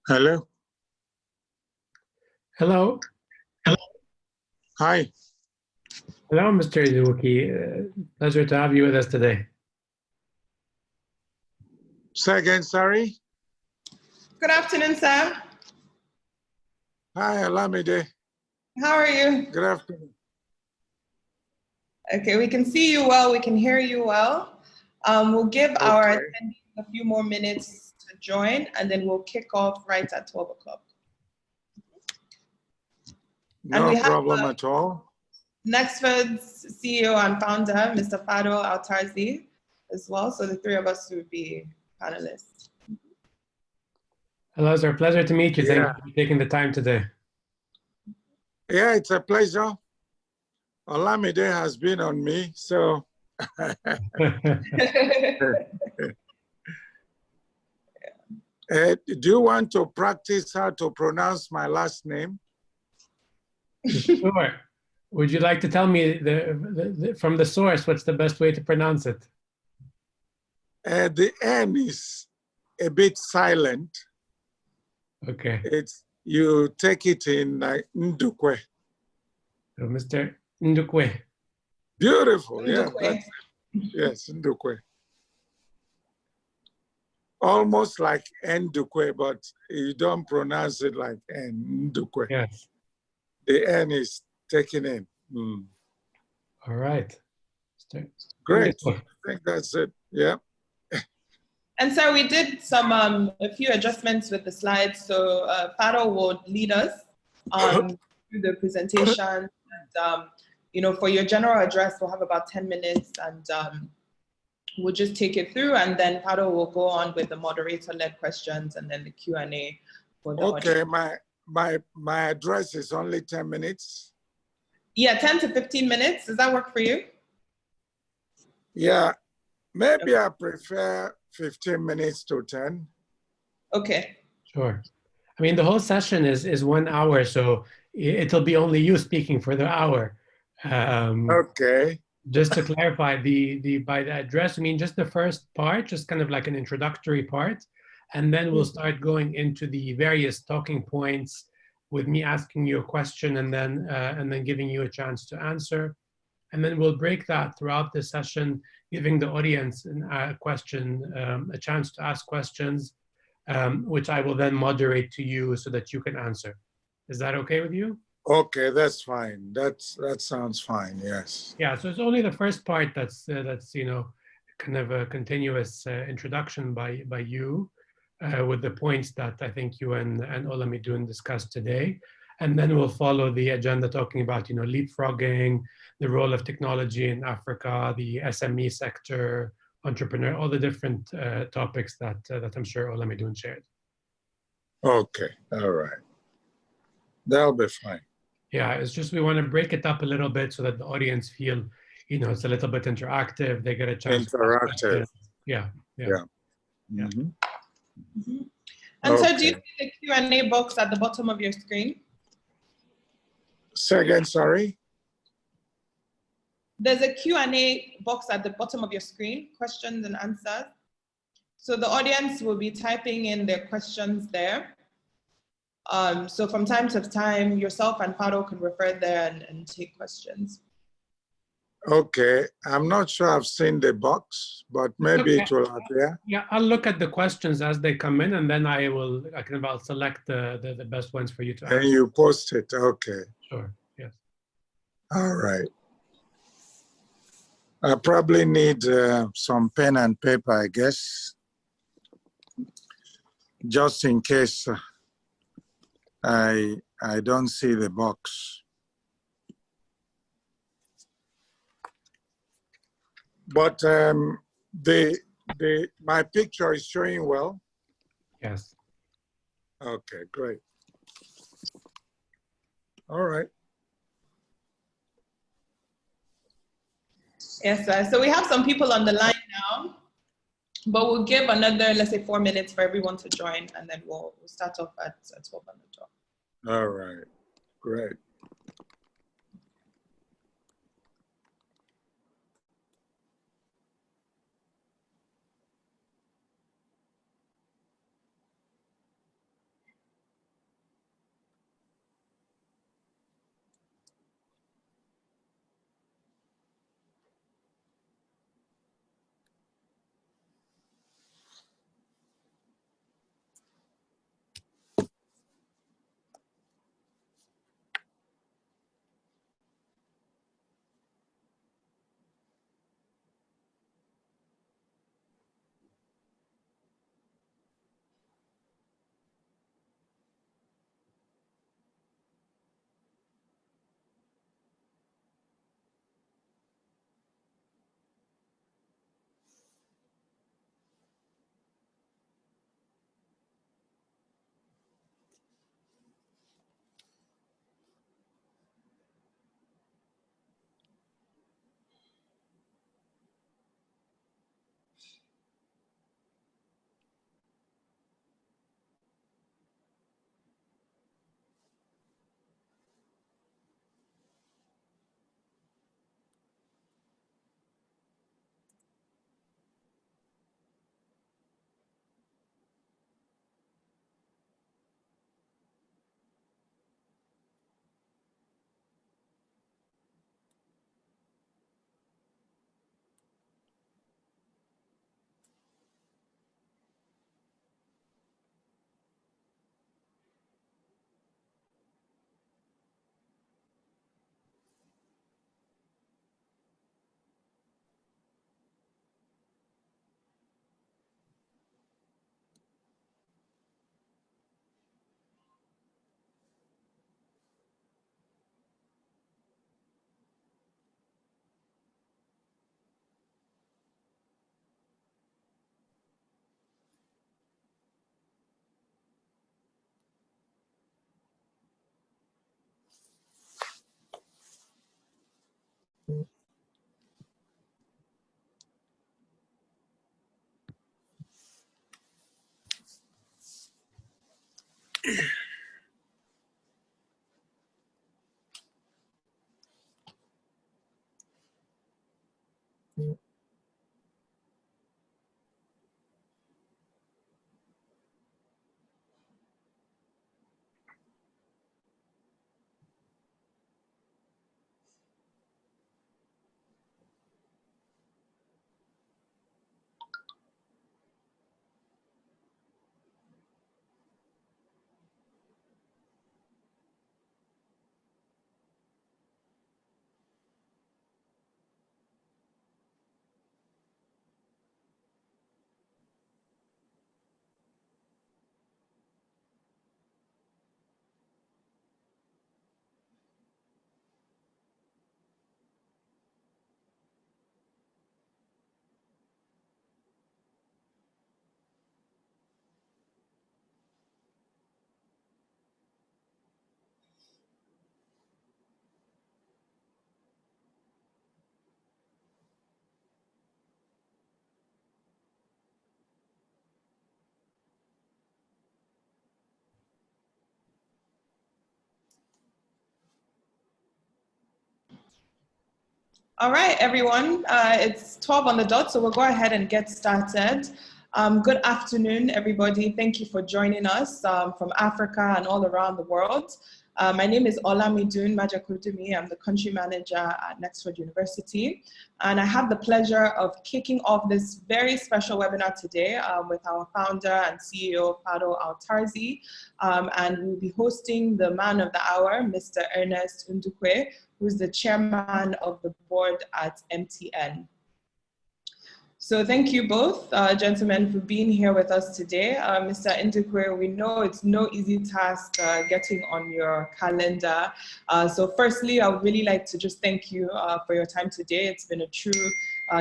Hello. Hello. Hi. Hello, Mr. Ndukwe. Pleasure to have you with us today. Say again, sorry. Good afternoon, sir. Hi, Alamide. How are you? Good afternoon. Okay, we can see you well, we can hear you well. We'll give our attendees a few more minutes to join, and then we'll kick off right at 12 o'clock. No problem at all. Nexford's CEO and founder, Mr. Fado Altarzi, as well. So the three of us will be panelists. Hello, it's our pleasure to meet you. Thank you for taking the time today. Yeah, it's a pleasure. Olamide has been on me, so. Do you want to practice how to pronounce my last name? Sure. Would you like to tell me from the source, what's the best way to pronounce it? The N is a bit silent. Okay. You take it in Ndukwe. So Mr. Ndukwe. Beautiful, Ndukwe. Yes, Ndukwe. Almost like Ndukwe, but you don't pronounce it like Ndukwe. Yes. The N is taken in. All right. Great. I think that's it. Yeah. And so we did a few adjustments with the slides. So Fado will lead us through the presentation. And, for your general address, we'll have about 10 minutes, and we'll just take it through. And then Fado will go on with the moderator-led questions and then the Q&A for the audience. My address is only 10 minutes. Yeah, 10 to 15 minutes. Does that work for you? Yeah, maybe I prefer 15 minutes to 10. Okay. Sure. I mean, the whole session is 1 hour, so it'll be only you speaking for the hour. Okay. Just to clarify, by the address, I mean just the first part, just kind of like an introductory part. And then we'll start going into the various talking points with me asking you a question and then giving you a chance to answer. And then we'll break that throughout the session, giving the audience a chance to ask questions, which I will then moderate to you so that you can answer. Is that okay with you? Okay, that's fine. That sounds fine. Yes. Yeah. So it's only the first part that's kind of a continuous introduction by you. With the points that I think you and Olamide discussed today. And then we'll follow the agenda talking about, leapfrogging, the role of technology in Africa, the SME sector, entrepreneur, all the different topics that I'm sure Olamide shared. Okay, all right. That'll be fine. Yeah, it's just we want to break it up a little bit so that the audience feel, it's a little bit interactive. They get a chance. Interactive. Yeah. Mm-hmm. Mm-hmm. And so do you see the Q&A box at the bottom of your screen? Say again, sorry? There's a Q&A box at the bottom of your screen, questions and answers. So the audience will be typing in their questions there. So from time to time, yourself and Fado can refer there and take questions. Okay, I'm not sure I've seen the box, but maybe it will appear. Yeah, I'll look at the questions as they come in, and then I'll select the best ones for you to answer. And you post it, okay. Sure, yes. All right. I probably need some pen and paper, I guess, just in case I don't see the box. But my picture is showing well. Yes. Okay, great. All right. Yes, sir. So we have some people on the line now, but we'll give another, let's say, 4 minutes for everyone to join, and then we'll start off at 12 on the dot. All right, great. All right, everyone. It's 12 on the dot, so we'll go ahead and get started. Good afternoon, everybody. Thank you for joining us from Africa and all around the world. My name is Olamidun Majakudumi. I'm the country manager at Nexford University. And I have the pleasure of kicking off this very special webinar today with our founder and CEO, Fado Altarzi. And we'll be hosting the man of the hour, Mr. Ernest Ndukwe, who's the chairman of the board at MTN. So thank you both, gentlemen, for being here with us today. Mr. Ndukwe, we know it's no easy task getting on your calendar. So firstly, I would really like to just thank you for your time today. It's been a true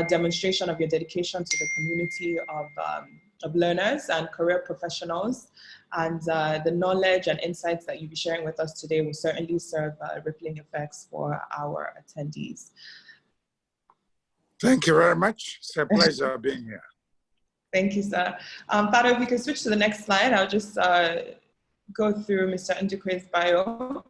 demonstration of your dedication to the community of learners and career professionals. And the knowledge and insights that you'll be sharing with us today will certainly serve rippling effects for our attendees. Thank you very much. It's a pleasure being here. Thank you, sir. Fado, if we can switch to the next slide, I'll just go through Mr. Ndukwe's bio.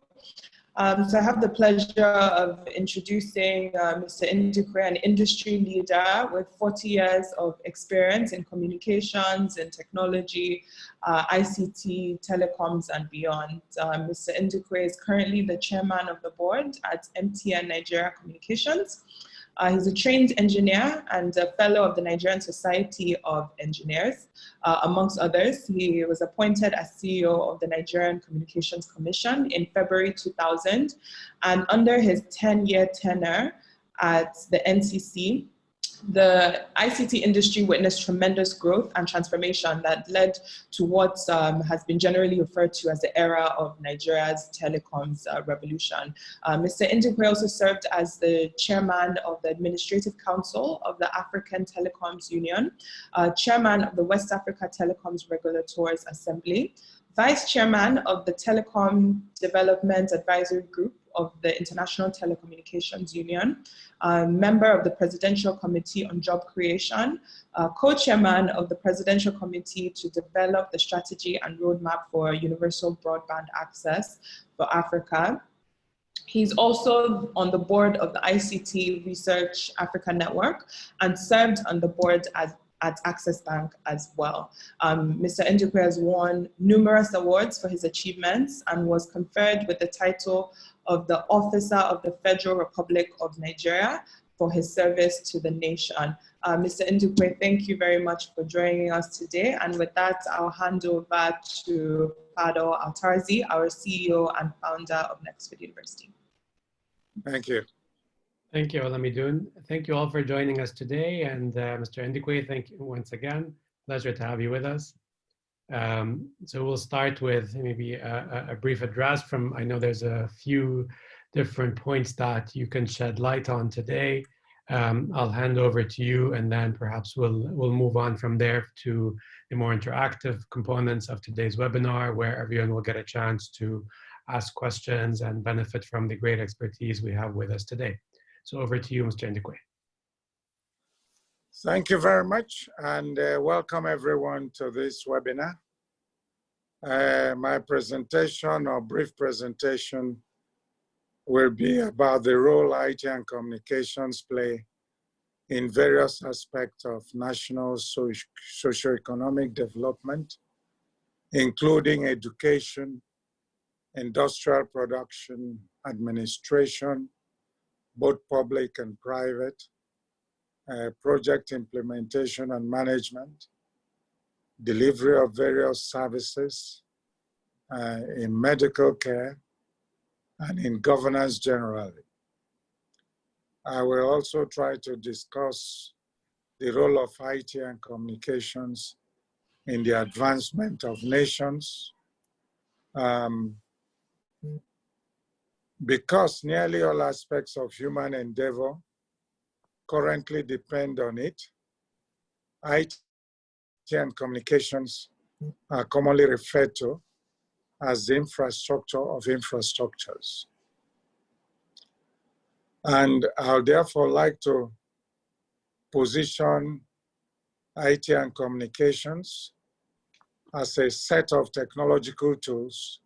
So I have the pleasure of introducing Mr. Ndukwe, an industry leader with 40 years of experience in communications and technology, ICT, telecoms, and beyond. Mr. Ndukwe is currently the chairman of the board at MTN Nigeria Communications. He's a trained engineer and a fellow of the Nigerian Society of Engineers, amongst others. He was appointed as CEO of the Nigerian Communications Commission in February 2000. And under his 10-year tenure at the NCC, the ICT industry witnessed tremendous growth and transformation that led to what has been generally referred to as the era of Nigeria's telecoms revolution. Mr. Ndukwe also served as the chairman of the Administrative Council of the African Telecoms Union, chairman of the West Africa Telecoms Regulators Assembly, vice chairman of the Telecom Development Advisory Group of the International Telecommunications Union, member of the Presidential Committee on Job Creation, co-chairman of the Presidential Committee to develop the strategy and roadmap for universal broadband access for Africa. He's also on the board of the ICT Research Africa Network and served on the board at Access Bank as well. Mr. Ndukwe has won numerous awards for his achievements and was conferred with the title of the Officer of the Federal Republic of Nigeria for his service to the nation. Mr. Ndukwe, thank you very much for joining us today. And with that, I'll hand over to Fado Altarzi, our CEO and founder of Nexford University. Thank you. Thank you, Olamidun. Thank you all for joining us today. And Mr. Ndukwe, thank you once again. Pleasure to have you with us. So we'll start with maybe a brief address from, I know there's a few different points that you can shed light on today. I'll hand over to you, and then perhaps we'll move on from there to the more interactive components of today's webinar, where everyone will get a chance to ask questions and benefit from the great expertise we have with us today. So over to you, Mr. Ndukwe. Thank you very much, and welcome everyone to this webinar. My presentation or brief presentation will be about the role IT and communications play in various aspects of national socio-economic development, including education, industrial production, administration, both public and private, project implementation and management, delivery of various services in medical care, and in governance generally. I will also try to discuss the role of IT and communications in the advancement of nations, because nearly all aspects of human endeavor currently depend on it. IT and communications are commonly referred to as the infrastructure of infrastructures. And I'll therefore like to position IT and communications as a set of technological tools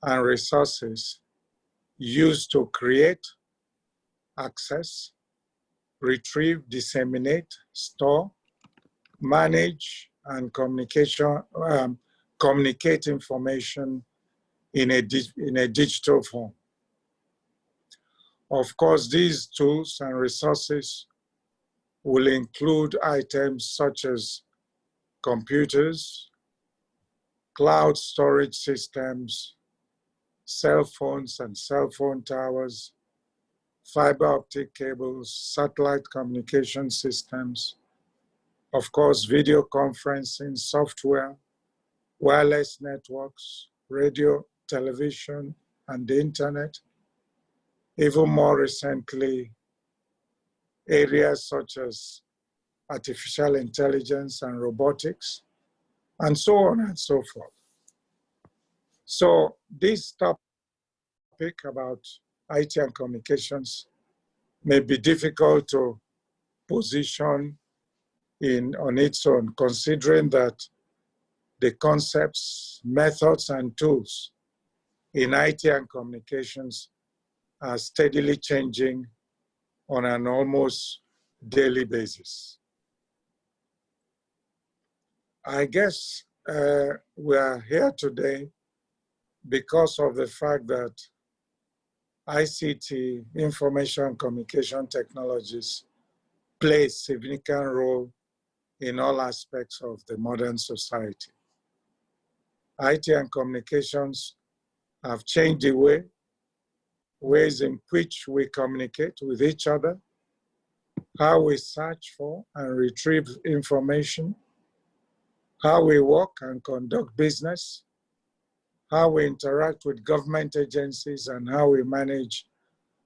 and resources used to create, access, retrieve, disseminate, store, manage, and communicate information in a digital form. Of course, these tools and resources will include items such as computers, cloud storage systems, cell phones and cell phone towers, fiber optic cables, satellite communication systems, of course, video conferencing software, wireless networks, radio, television, and the internet. Even more recently, areas such as artificial intelligence and robotics, and so on and so forth. So this topic about IT and communications may be difficult to position on its own, considering that the concepts, methods, and tools in IT and communications are steadily changing on an almost daily basis. I guess we are here today because of the fact that ICT, information communication technologies, play a significant role in all aspects of the modern society. IT and communications have changed the ways in which we communicate with each other, how we search for and retrieve information, how we work and conduct business, how we interact with government agencies, and how we manage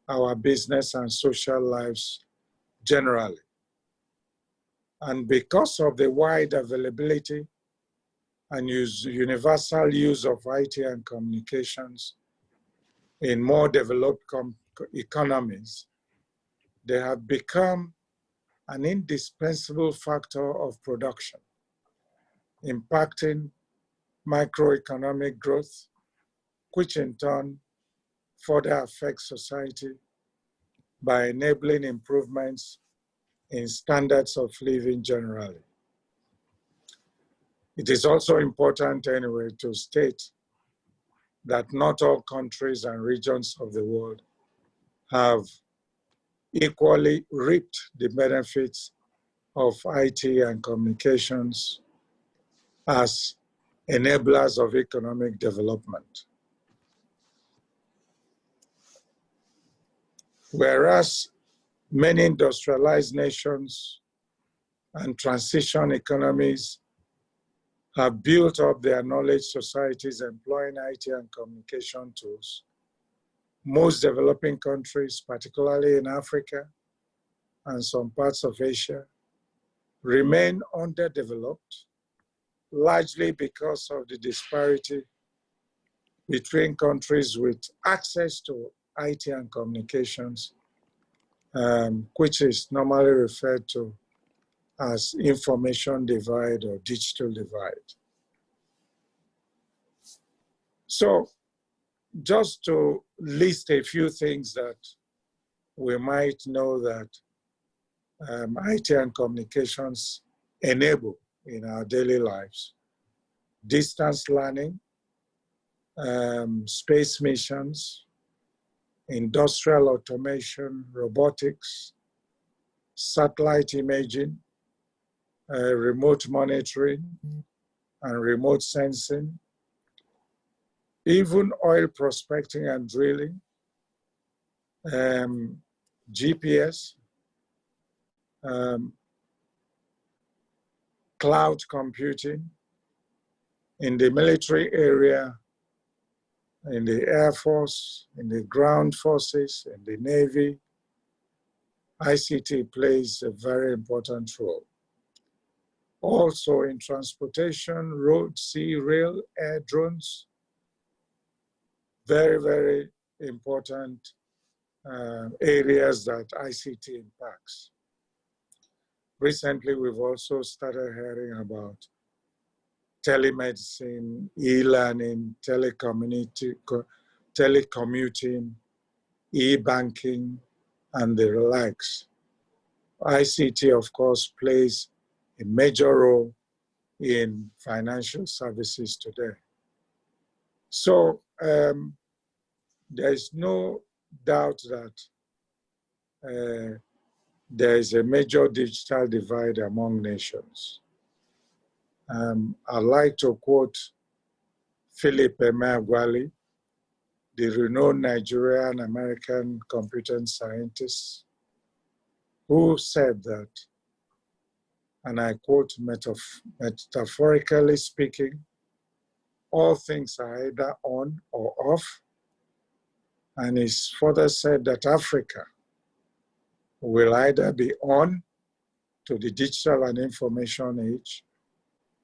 our business and social lives generally. And because of the wide availability and universal use of IT and communications in more developed economies, they have become an indispensable factor of production, impacting microeconomic growth, which in turn further affects society by enabling improvements in standards of living generally. It is also important anyway to state that not all countries and regions of the world have equally reaped the benefits of IT and communications as enablers of economic development. Whereas many industrialized nations and transition economies have built up their knowledge societies employing IT and communication tools, most developing countries, particularly in Africa and some parts of Asia, remain underdeveloped, largely because of the disparity between countries with access to IT and communications, which is normally referred to as information divide or digital divide. So just to list a few things that we might know that IT and communications enable in our daily lives. Distance learning, space missions, industrial automation, robotics, satellite imaging, remote monitoring, and remote sensing, even oil prospecting and drilling, GPS, cloud computing, in the military area, in the Air Force, in the ground forces, in the Navy, ICT plays a very important role. Also in transportation, road, sea, rail, air, drones, very, very important areas that ICT impacts. Recently, we've also started hearing about telemedicine, e-learning, telecommuting, e-banking, and the likes. ICT, of course, plays a major role in financial services today. So there is no doubt that there is a major digital divide among nations. I'd like to quote Philip Emeagwali, the renowned Nigerian American computer scientist, who said that, and I quote, metaphorically speaking, all things are either on or off. And he further said that Africa will either be on to the digital and information age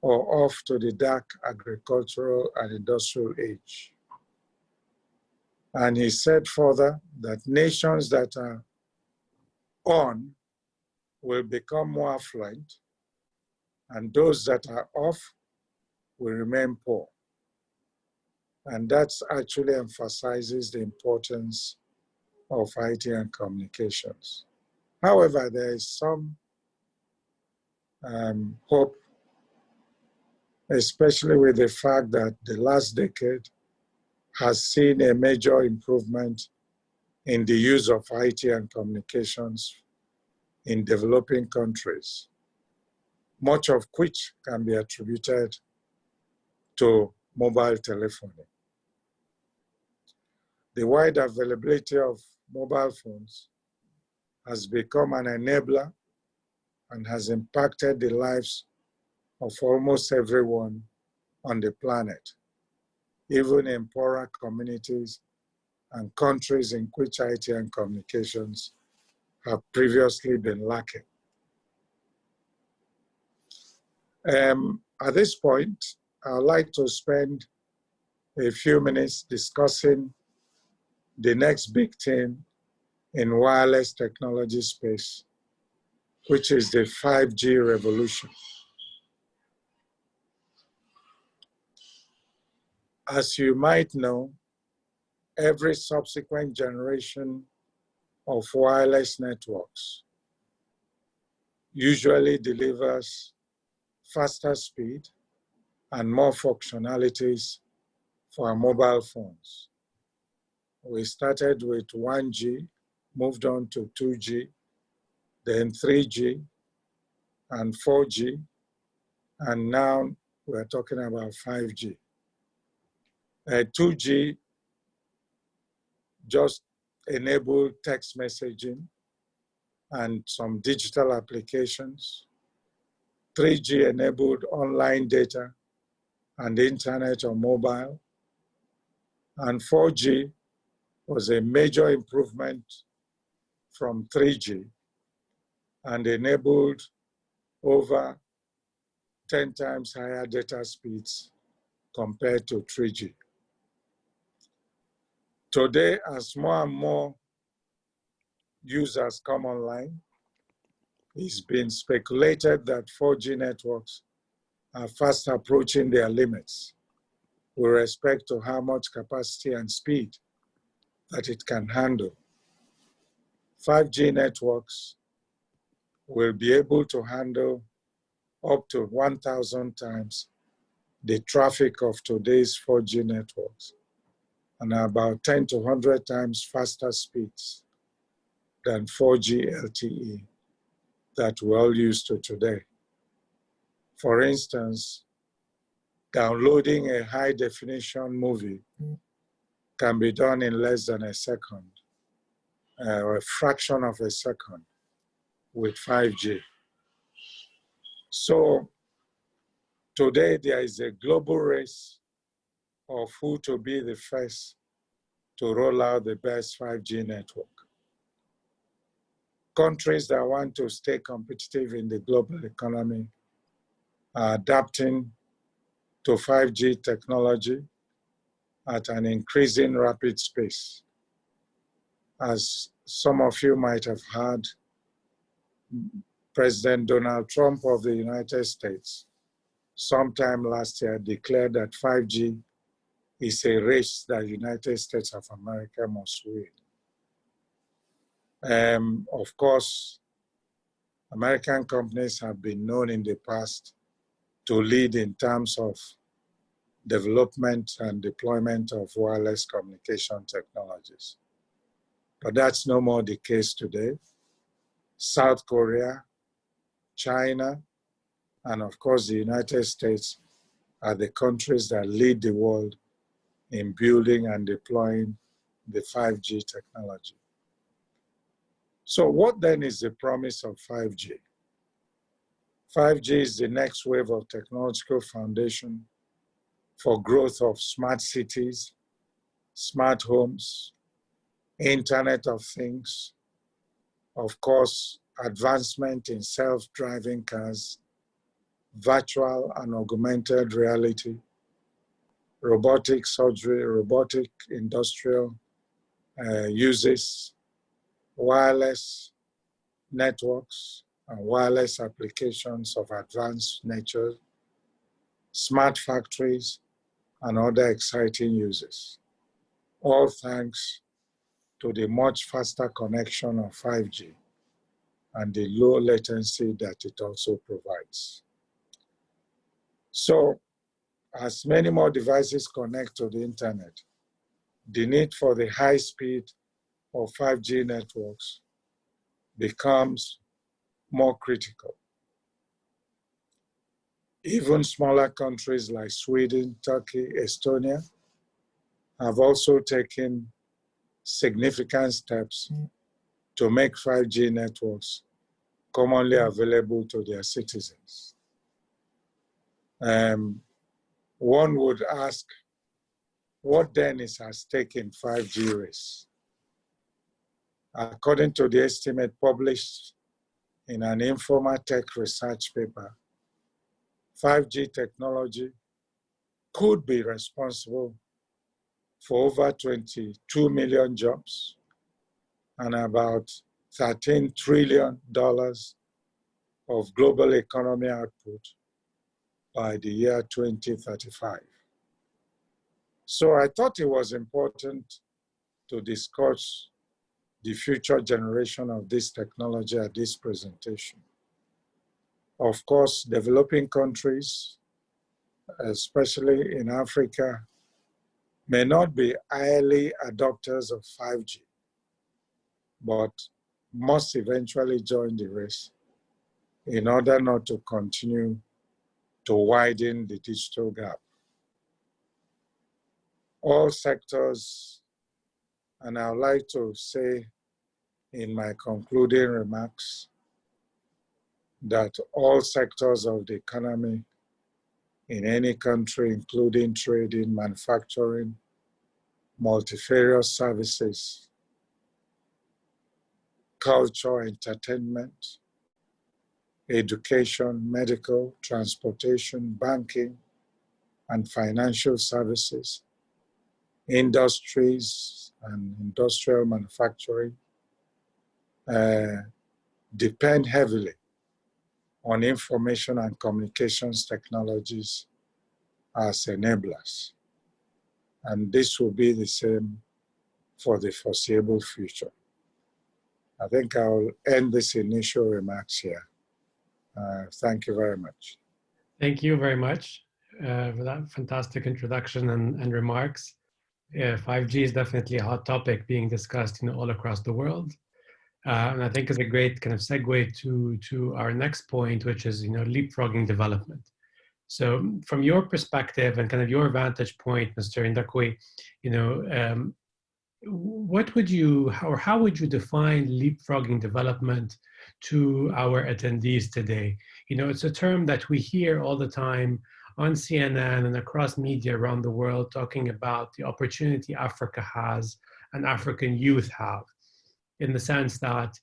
or off to the dark agricultural and industrial age. And he said further that nations that are on will become more affluent, and those that are off will remain poor. And that actually emphasizes the importance of IT and communications. However, there is some hope, especially with the fact that the last decade has seen a major improvement in the use of IT and communications in developing countries, much of which can be attributed to mobile telephony. The wide availability of mobile phones has become an enabler and has impacted the lives of almost everyone on the planet, even in poorer communities and countries in which IT and communications have previously been lacking. At this point, I'd like to spend a few minutes discussing the next big thing in wireless technology space, which is the 5G revolution. As you might know, every subsequent generation of wireless networks usually delivers faster speed and more functionalities for our mobile phones. We started with 1G, moved on to 2G, then 3G, and 4G, and now we're talking about 5G. 2G just enabled text messaging and some digital applications. 3G enabled online data and internet on mobile. And 4G was a major improvement from 3G and enabled over 10 times higher data speeds compared to 3G. Today, as more and more users come online, it's been speculated that 4G networks are fast approaching their limits, with respect to how much capacity and speed that it can handle. 5G networks will be able to handle up to 1,000 times the traffic of today's 4G networks and about 10 to 100 times faster speeds than 4G LTE that we all used to today. For instance, downloading a high-definition movie can be done in less than a second, or a fraction of a second with 5G. So today there is a global race of who to be the first to roll out the best 5G network. Countries that want to stay competitive in the global economy are adapting to 5G technology at an increasing rapid pace. As some of you might have heard, President Donald Trump of the United States sometime last year declared that 5G is a race that the United States of America must win. Of course, American companies have been known in the past to lead in terms of development and deployment of wireless communication technologies. But that's no more the case today. South Korea, China, and of course the United States are the countries that lead the world in building and deploying the 5G technology. So what then is the promise of 5G? 5G is the next wave of technological foundation for growth of smart cities, smart homes, Internet of Things, of course, advancement in self-driving cars, virtual and augmented reality, robotic surgery, robotic industrial uses, wireless networks and wireless applications of advanced nature, smart factories, and other exciting uses, all thanks to the much faster connection of 5G and the low latency that it also provides. So, as many more devices connect to the internet, the need for the high speed of 5G networks becomes more critical. Even smaller countries like Sweden, Turkey, Estonia have also taken significant steps to make 5G networks commonly available to their citizens. One would ask, what then is at stake in 5G race? According to the estimate published in an Informa Tech research paper, 5G technology could be responsible for over 22 million jobs and about $13 trillion of global economy output by the year 2035. So I thought it was important to discuss the future generation of this technology at this presentation. Of course, developing countries, especially in Africa, may not be early adopters of 5G, but must eventually join the race in order not to continue to widen the digital gap. All sectors, and I would like to say in my concluding remarks that all sectors of the economy in any country, including trading, manufacturing, multifarious services, culture, entertainment, education, medical, transportation, banking, and financial services, industries and industrial manufacturing depend heavily on information and communications technologies as enablers. And this will be the same for the foreseeable future. I think I'll end this initial remarks here. Thank you very much. Thank you very much for that fantastic introduction and remarks. 5G is definitely a hot topic being discussed, all across the world. And I think it's a great kind of segue to our next point, which is, leapfrogging development. So from your perspective and kind of your vantage point, Mr. Ndukwe, what would you, or how would you define leapfrogging development to our attendees today? It's a term that we hear all the time on CNN and across media around the world, talking about the opportunity Africa has and African youth have, in the sense that,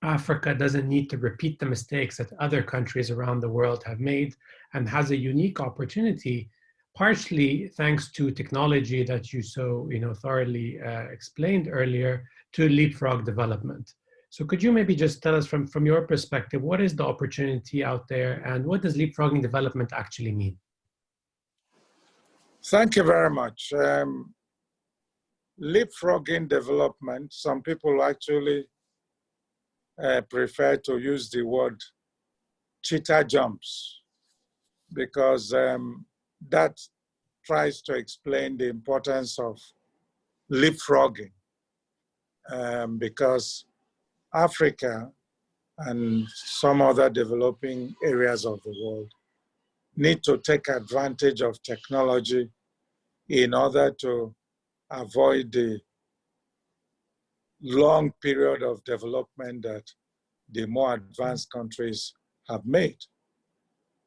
Africa doesn't need to repeat the mistakes that other countries around the world have made, and has a unique opportunity, partially thanks to technology that you so thoroughly explained earlier, to leapfrog development. So could you maybe just tell us from your perspective, what is the opportunity out there, and what does leapfrogging development actually mean? Thank you very much. Leapfrogging development, some people actually prefer to use the word cheetah jumps, because that tries to explain the importance of leapfrogging, because Africa and some other developing areas of the world need to take advantage of technology in order to avoid the long period of development that the more advanced countries have made.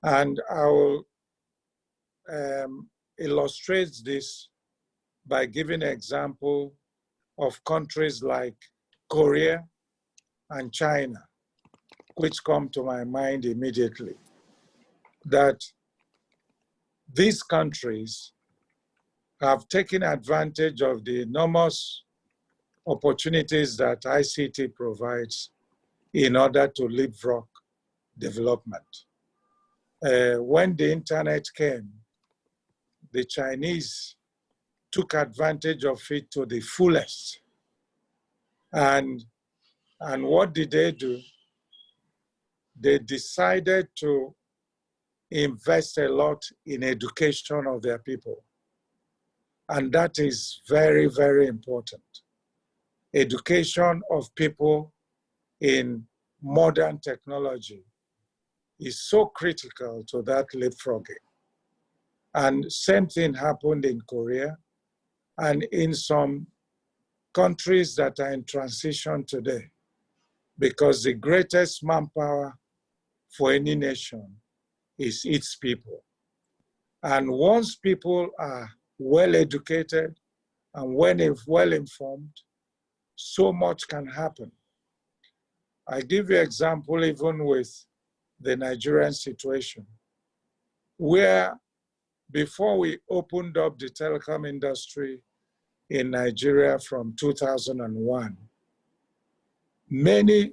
And I will illustrate this by giving an example of countries like Korea and China, which come to my mind immediately. That these countries have taken advantage of the enormous opportunities that ICT provides in order to leapfrog development. When the internet came, the Chinese took advantage of it to the fullest. And what did they do? They decided to invest a lot in education of their people. And that is very, very important. Education of people in modern technology is so critical to that leapfrogging. And same thing happened in Korea and in some countries that are in transition today, because the greatest manpower for any nation is its people. And once people are well educated and well informed, so much can happen. I give you an example even with the Nigerian situation, where before we opened up the telecom industry in Nigeria from 2001, many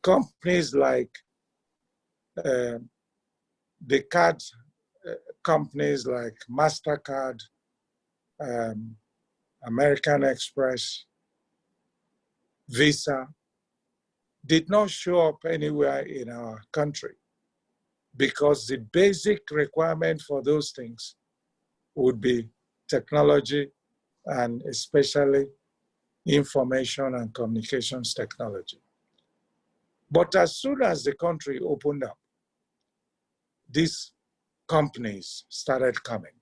companies like the card companies like MasterCard, American Express, Visa, did not show up anywhere in our country, because the basic requirement for those things would be technology, and especially information and communications technology. But as soon as the country opened up, these companies started coming.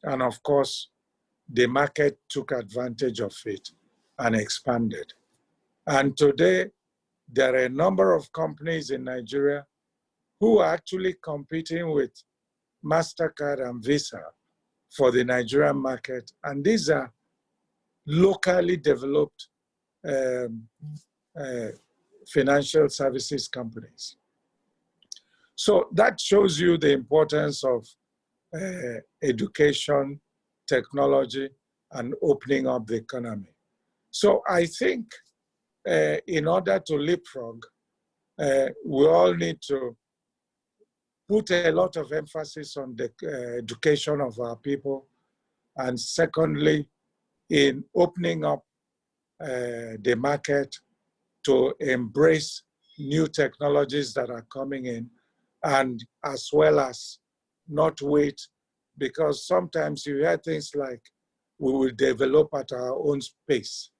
And of course, the market took advantage of it and expanded. And today, there are a number of companies in Nigeria who are actually competing with MasterCard and Visa for the Nigerian market. And these are locally developed financial services companies. So that shows you the importance of education, technology, and opening up the economy. So I think in order to leapfrog, we all need to put a lot of emphasis on the education of our people, And secondly, in opening up the market to embrace new technologies that are coming in, and as well as not wait, because sometimes you hear things like, we will develop at our own pace.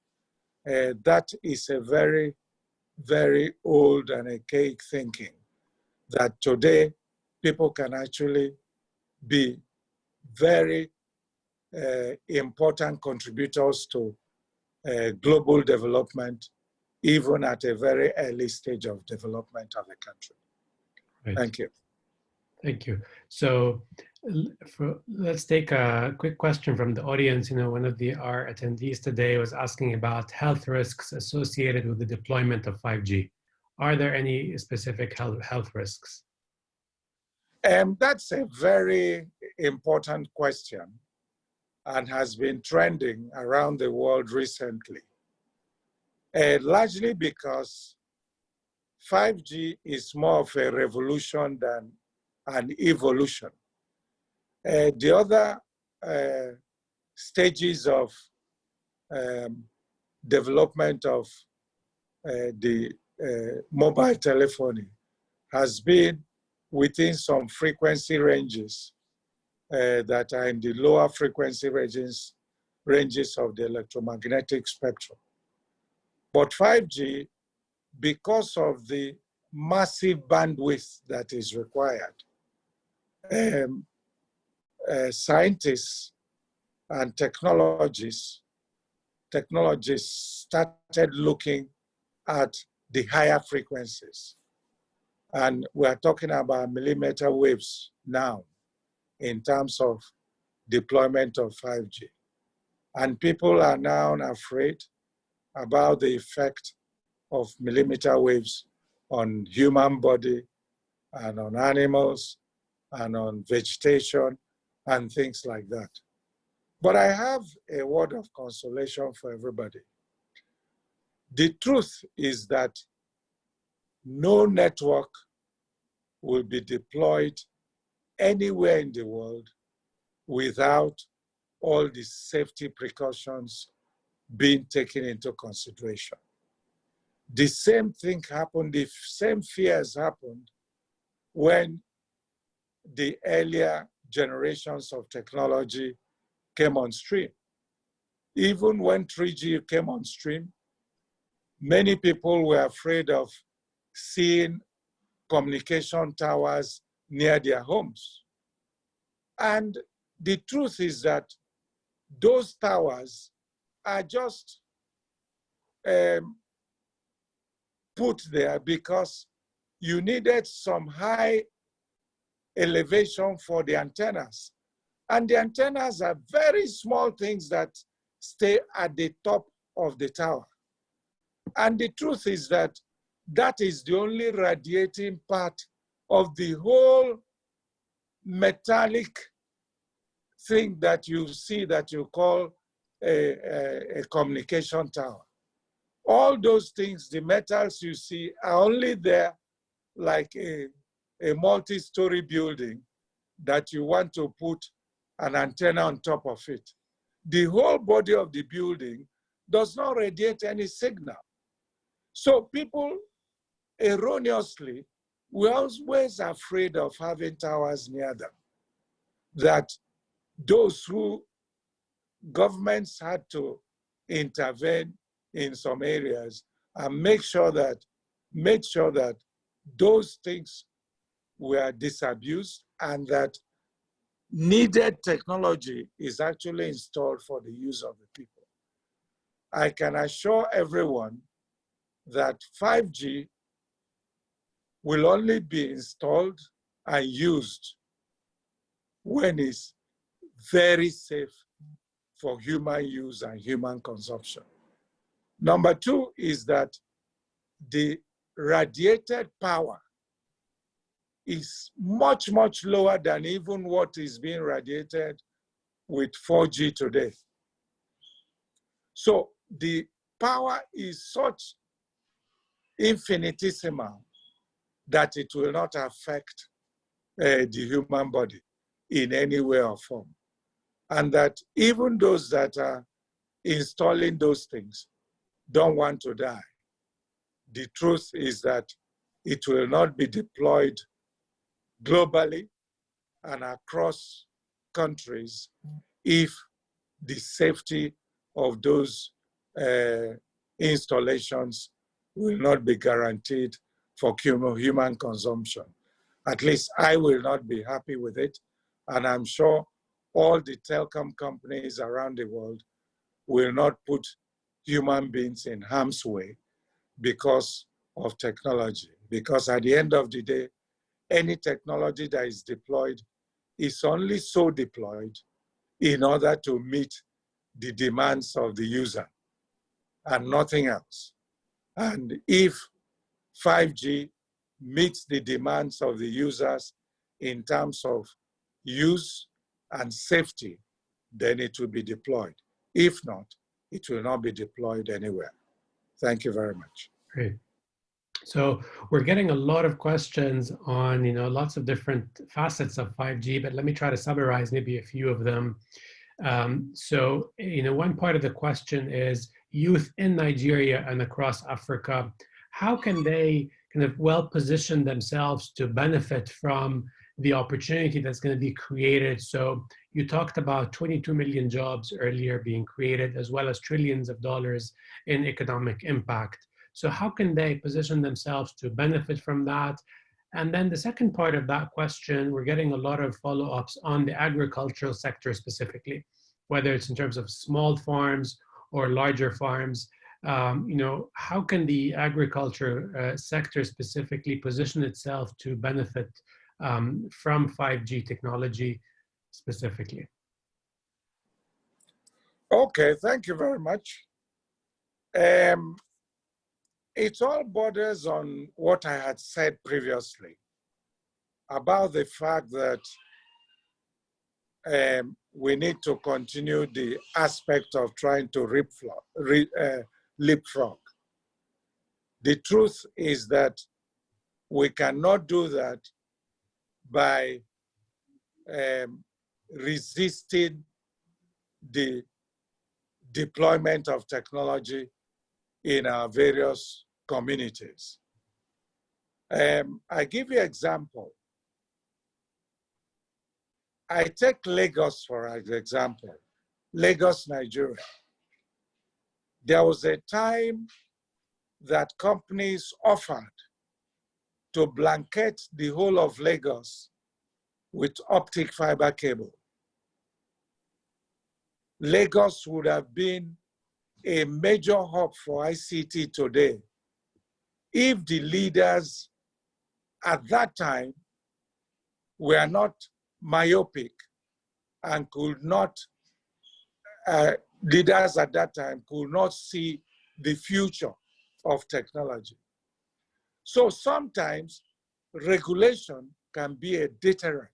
That is a very, very old and archaic thinking, that today people can actually be very important contributors to global development, even at a very early stage of development of the country. Right. Thank you. Thank you. So let's take a quick question from the audience. One of our attendees today was asking about health risks associated with the deployment of 5G. Are there any specific health risks? That's a very important question and has been trending around the world recently, largely because 5G is more of a revolution than an evolution. The other stages of development of the mobile telephony has been within some frequency ranges that are in the lower frequency ranges of the electromagnetic spectrum. But 5G, because of the massive bandwidth that is required, scientists and technologists started looking at the higher frequencies. And we're talking about millimeter waves now in terms of deployment of 5G. And people are now afraid about the effect of millimeter waves on human body and on animals and on vegetation and things like that. But I have a word of consolation for everybody. The truth is that no network will be deployed anywhere in the world without all the safety precautions being taken into consideration. The same thing happened, the same fears happened when the earlier generations of technology came on stream. Even when 3G came on stream, many people were afraid of seeing communication towers near their homes. And the truth is that those towers are just put there because you needed some high elevation for the antennas. And the antennas are very small things that stay at the top of the tower. And the truth is that that is the only radiating part of the whole metallic thing that you see that you call a communication tower. All those things, the metals you see, are only there like a multi-story building that you want to put an antenna on top of it. The whole body of the building does not radiate any signal. So people erroneously were always afraid of having towers near them, that those who governments had to intervene in some areas and make sure that those things were disabused and that needed technology is actually installed for the use of the people. I can assure everyone that 5G will only be installed and used when it's very safe for human use and human consumption. Number two is that the radiated power is much, much lower than even what is being radiated with 4G today. So the power is such infinitesimal that it will not affect the human body in any way or form. and that even those that are installing those things don't want to die. The truth is that it will not be deployed globally and across countries if the safety of those installations will not be guaranteed for human consumption. At least I will not be happy with it. And I'm sure all the telecom companies around the world will not put human beings in harm's way because of technology. Because at the end of the day, any technology that is deployed is only so deployed in order to meet the demands of the user and nothing else. And if 5G meets the demands of the users in terms of use and safety, then it will be deployed. If not, it will not be deployed anywhere. Thank you very much. Great. So we're getting a lot of questions on, lots of different facets of 5G, but let me try to summarize maybe a few of them. So, one part of the question is youth in Nigeria and across Africa, how can they kind of well position themselves to benefit from the opportunity that's going to be created? So you talked about 22 million jobs earlier being created, as well as trillions of dollars in economic impact. So how can they position themselves to benefit from that? And then the second part of that question, we're getting a lot of follow-ups on the agricultural sector specifically, whether it's in terms of small farms or larger farms. How can the agriculture sector specifically position itself to benefit from 5G technology specifically? Okay, thank you very much. It all borders on what I had said previously about the fact that we need to continue the aspect of trying to leapfrog. The truth is that we cannot do that by resisting the deployment of technology in our various communities. I give you an example. I take Lagos for example, Lagos, Nigeria. There was a time that companies offered to blanket the whole of Lagos with optic fiber cable. Lagos would have been a major hub for ICT today if the leaders at that time were not myopic and could not, leaders at that time could not see the future of technology. So sometimes regulation can be a deterrent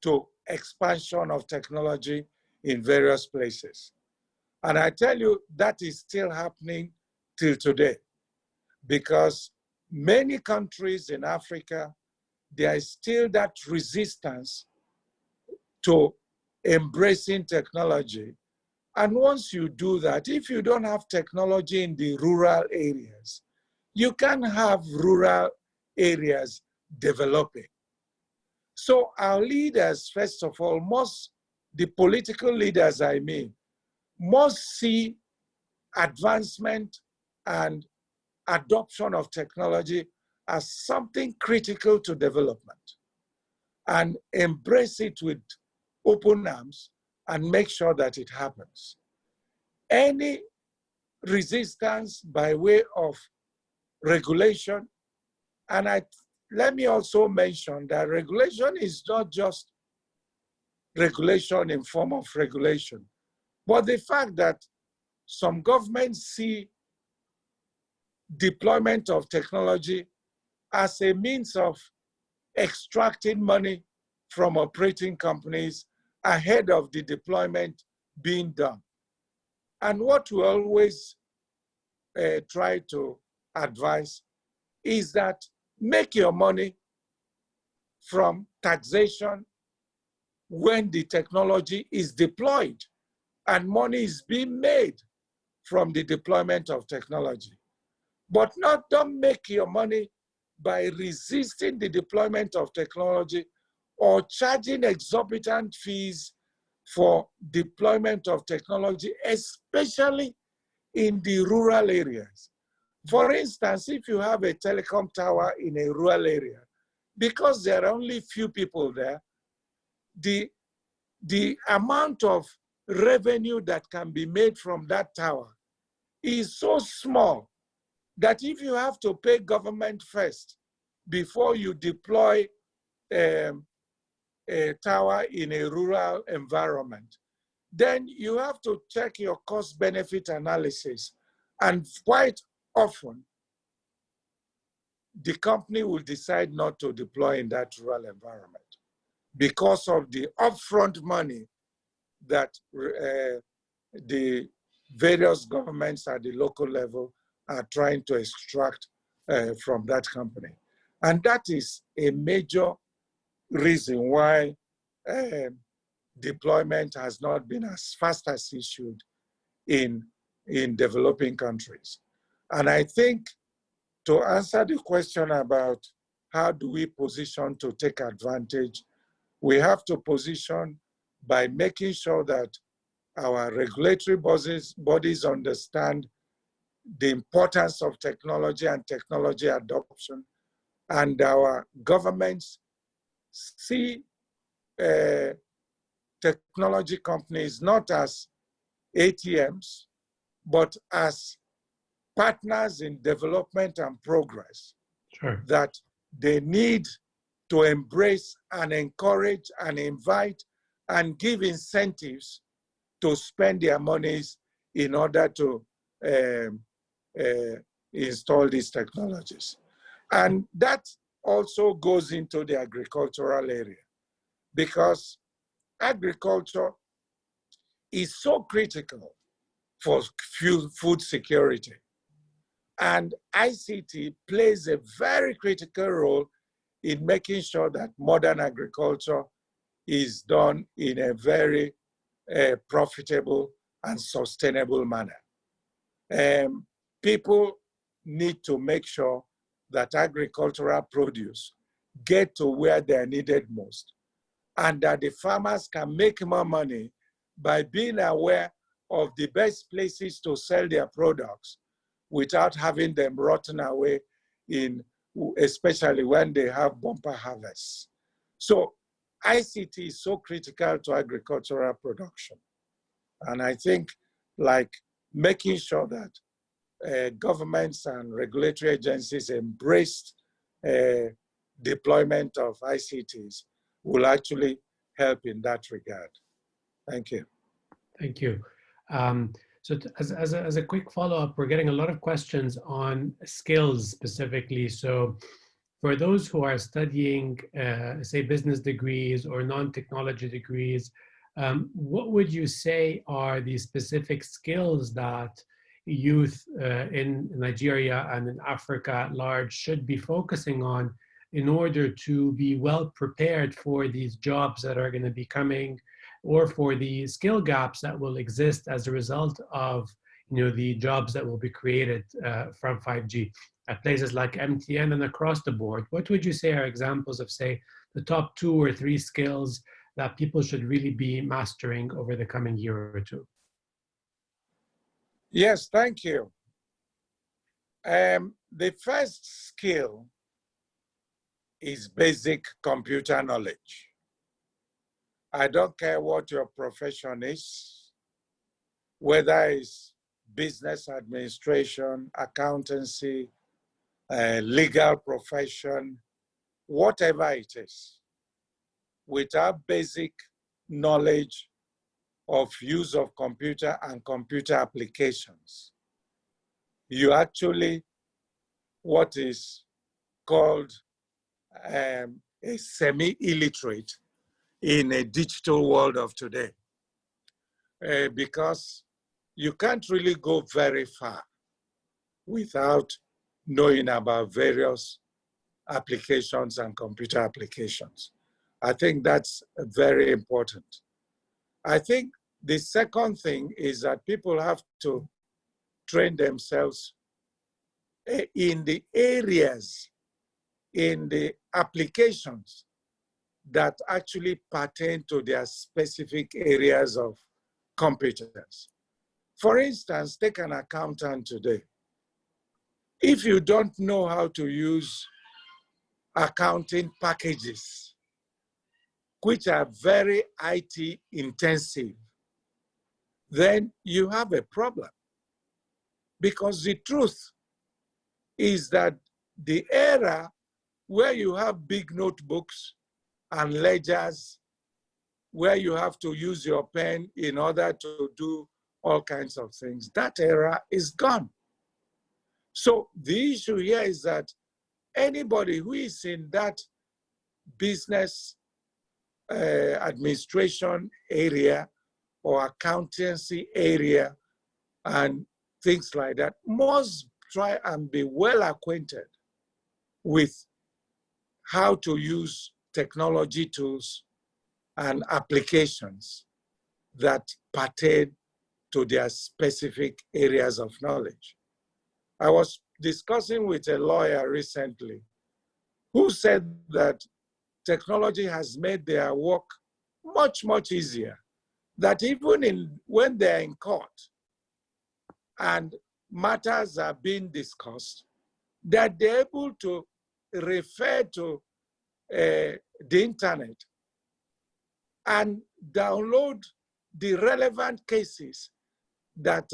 to expansion of technology in various places. And I tell you, that is still happening till today, because many countries in Africa, there is still that resistance to embracing technology. And once you do that, if you don't have technology in the rural areas, you can have rural areas developing. So our leaders, first of all, the political leaders I mean, must see advancement and adoption of technology as something critical to development and embrace it with open arms and make sure that it happens. Any resistance by way of regulation, and let me also mention that regulation is not just regulation in form of regulation, but the fact that some governments see deployment of technology as a means of extracting money from operating companies ahead of the deployment being done. And what we always try to advise is that make your money from taxation, when the technology is deployed and money is being made from the deployment of technology. But don't make your money by resisting the deployment of technology or charging exorbitant fees for deployment of technology, especially in the rural areas. For instance, if you have a telecom tower in a rural area, because there are only few people there, the amount of revenue that can be made from that tower is so small that if you have to pay government first before you deploy a tower in a rural environment, then you have to check your cost-benefit analysis. And quite often, the company will decide not to deploy in that rural environment because of the upfront money that the various governments at the local level are trying to extract from that company. And that is a major reason why deployment has not been as fast as it should in developing countries. And I think to answer the question about how do we position to take advantage, we have to position by making sure that our regulatory bodies understand the importance of technology and technology adoption, and our governments see technology companies not as ATMs, but as partners in development and progress. Sure. That they need to embrace and encourage and invite and give incentives to spend their monies in order to install these technologies. And that also goes into the agricultural area, because agriculture is so critical for food security. And ICT plays a very critical role in making sure that modern agriculture is done in a very profitable and sustainable manner. People need to make sure that agricultural produce get to where they're needed most, and that the farmers can make more money by being aware of the best places to sell their products without having them rotten away, especially when they have bumper harvests. So ICT is so critical to agricultural production. And I think like making sure that governments and regulatory agencies embrace deployment of ICTs will actually help in that regard. Thank you. Thank you. So as a quick follow-up, we're getting a lot of questions on skills specifically. So for those who are studying, say, business degrees or non-technology degrees, what would you say are the specific skills that youth in Nigeria and in Africa at large should be focusing on in order to be well prepared for these jobs that are going to be coming, or for the skill gaps that will exist as a result of the jobs that will be created from 5G at places like MTN and across the board? What would you say are examples of, say, the top 2 or 3 skills that people should really be mastering over the coming year or 2? Yes, thank you. The first skill is basic computer knowledge. I don't care what your profession is, whether it's business administration, accountancy, legal profession, whatever it is. Without basic knowledge of use of computer and computer applications, you actually what is called a semi-illiterate in a digital world of today, because you can't really go very far without knowing about various applications and computer applications. I think that's very important. I think the second thing is that people have to train themselves in the areas, in the applications that actually pertain to their specific areas of competence. For instance, take an accountant today. If you don't know how to use accounting packages, which are very IT intensive, then you have a problem. Because the truth is that the era where you have big notebooks and ledgers, where you have to use your pen in order to do all kinds of things, that era is gone. So the issue here is that anybody who is in that business administration area or accountancy area and things like that must try and be well acquainted with how to use technology tools and applications that pertain to their specific areas of knowledge. I was discussing with a lawyer recently who said that technology has made their work much, much easier. That even when they're in court and matters are being discussed, that they're able to refer to the internet and download the relevant cases that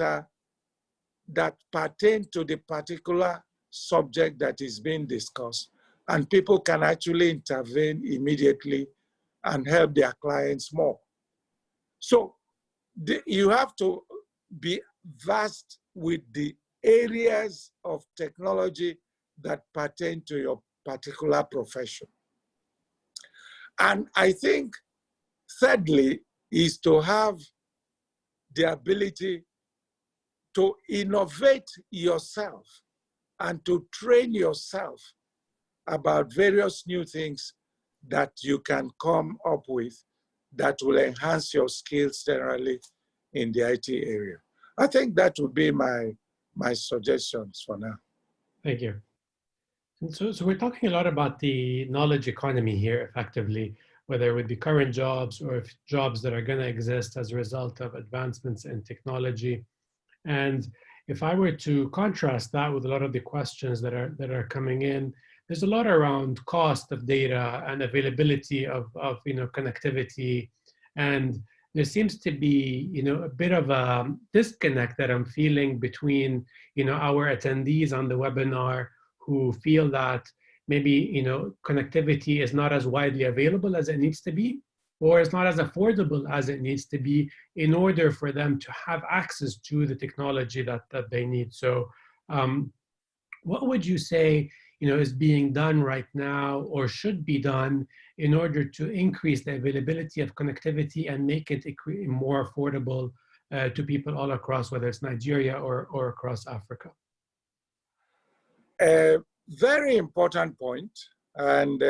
pertain to the particular subject that is being discussed. And people can actually intervene immediately and help their clients more. So you have to be vast with the areas of technology that pertain to your particular profession. And I think, thirdly, is to have the ability to innovate yourself and to train yourself about various new things that you can come up with that will enhance your skills generally in the IT area. I think that would be my suggestions for now. Thank you. And so we're talking a lot about the knowledge economy here, effectively, whether with the current jobs or if jobs that are going to exist as a result of advancements in technology. And if I were to contrast that with a lot of the questions that are coming in, there's a lot around cost of data and availability of connectivity, and there seems to be a bit of a disconnect that I'm feeling between our attendees on the webinar who feel that maybe connectivity is not as widely available as it needs to be, or it's not as affordable as it needs to be in order for them to have access to the technology that they need. So what would you say is being done right now or should be done in order to increase the availability of connectivity and make it more affordable to people all across, whether it's Nigeria or across Africa? A very important point, and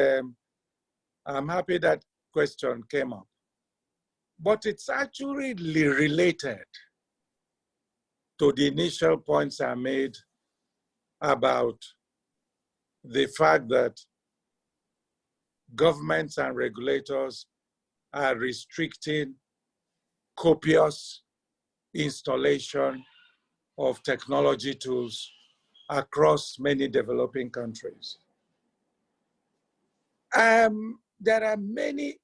I'm happy that question came up. But it's actually related to the initial points I made about the fact that governments and regulators are restricting copious installation of technology tools across many developing countries. There are many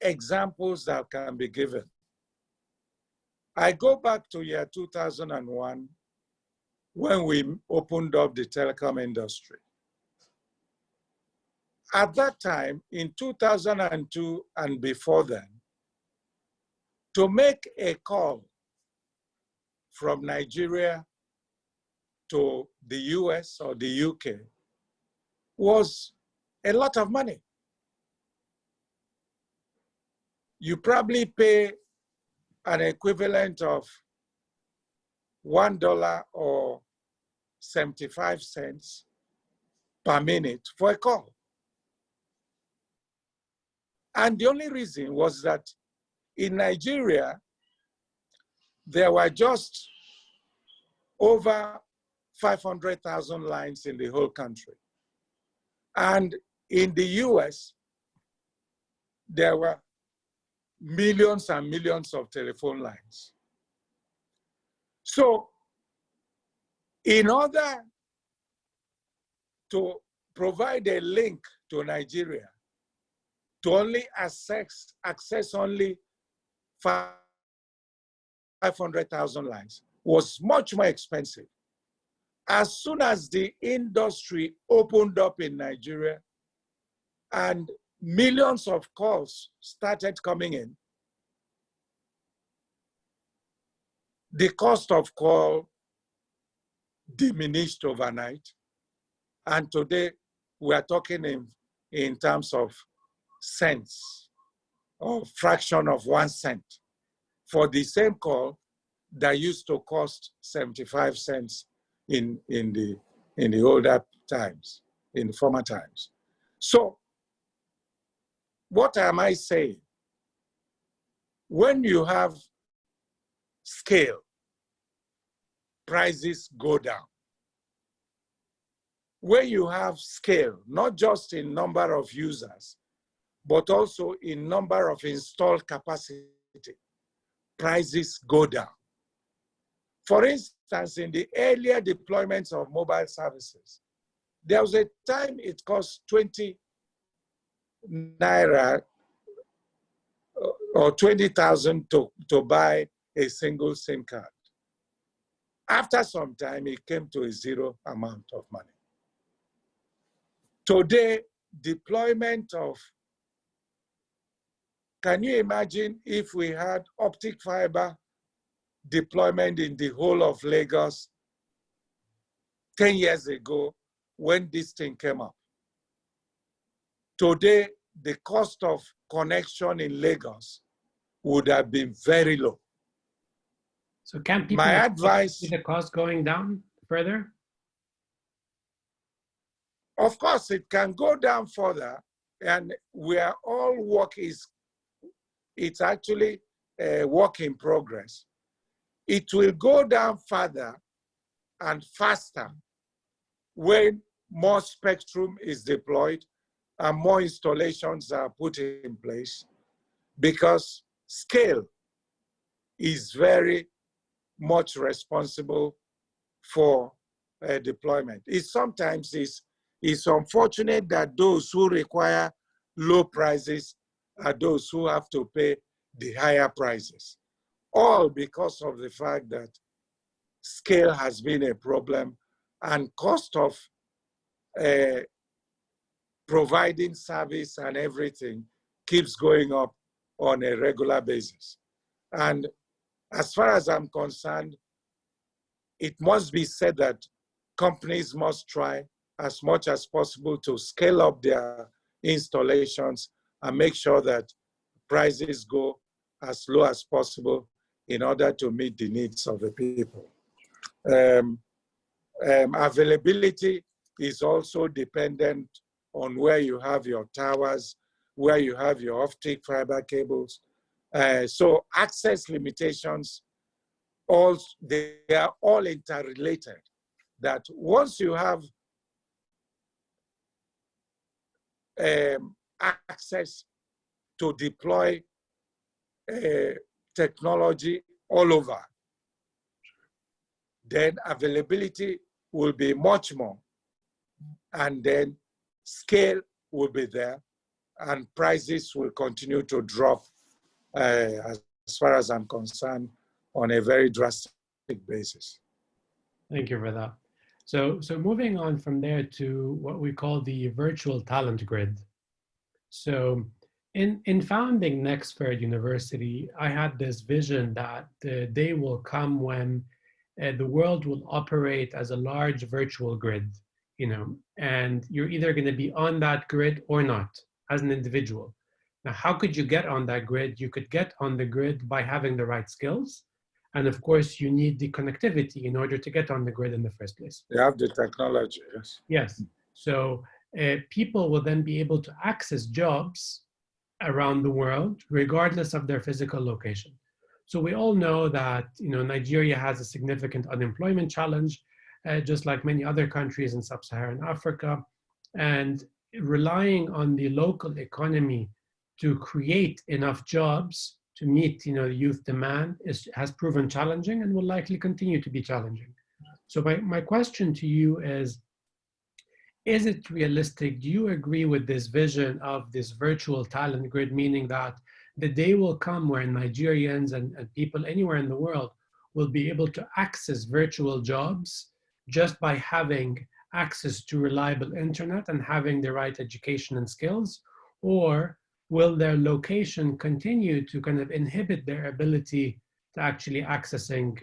examples that can be given. I go back to year 2001 when we opened up the telecom industry. At that time, in 2002 and before then, to make a call from Nigeria to the US or the UK was a lot of money. You probably pay an equivalent of $1 or 75 cents per minute for a call. And the only reason was that in Nigeria, there were just over 500,000 lines in the whole country. And in the US, there were millions and millions of telephone lines. So in order to provide a link to Nigeria, to only access only 500,000 lines was much more expensive. As soon as the industry opened up in Nigeria and millions of calls started coming in, the cost of call diminished overnight. And today we are talking in terms of cents or fraction of 1 cent for the same call that used to cost 75 cents in the older times, in the former times. So what am I saying? When you have scale, prices go down. When you have scale, not just in number of users, but also in number of installed capacity, prices go down. For instance, in the earlier deployments of mobile services, there was a time it cost 20 naira or 20,000 to buy a single SIM card. After some time, it came to a zero amount of money. Today, deployment of, can you imagine if we had optic fiber deployment in the whole of Lagos 10 years ago when this thing came up? Today, the cost of connection in Lagos would have been very low. So can people see the cost going down further? Of course, it can go down further, and we are all it's actually a work in progress. It will go down further and faster when more spectrum is deployed and more installations are put in place, because scale is very much responsible for deployment. It's unfortunate that those who require low prices are those who have to pay the higher prices, all because of the fact that scale has been a problem and cost of providing service and everything keeps going up on a regular basis. And as far as I'm concerned, it must be said that companies must try as much as possible to scale up their installations and make sure that prices go as low as possible in order to meet the needs of the people. Availability is also dependent on where you have your towers, where you have your optic fiber cables. So access limitations, they are all interrelated. That once you have access to deploy technology all over, then availability will be much more, and then scale will be there, and prices will continue to drop, as far as I'm concerned, on a very drastic basis. Thank you for that. So moving on from there to what we call the virtual talent grid. So in founding Nexford University, I had this vision that the day will come when the world will operate as a large virtual grid, and you're either going to be on that grid or not as an individual. Now, how could you get on that grid? You could get on the grid by having the right skills. And of course, you need the connectivity in order to get on the grid in the first place. You have the technology, yes. Yes. So people will then be able to access jobs around the world, regardless of their physical location. So we all know that Nigeria has a significant unemployment challenge, just like many other countries in sub-Saharan Africa, and relying on the local economy to create enough jobs to meet youth demand has proven challenging and will likely continue to be challenging. So my question to you is it realistic? Do you agree with this vision of this virtual talent grid, meaning that the day will come where Nigerians and people anywhere in the world will be able to access virtual jobs just by having access to reliable internet and having the right education and skills? Or will their location continue to kind of inhibit their ability to actually accessing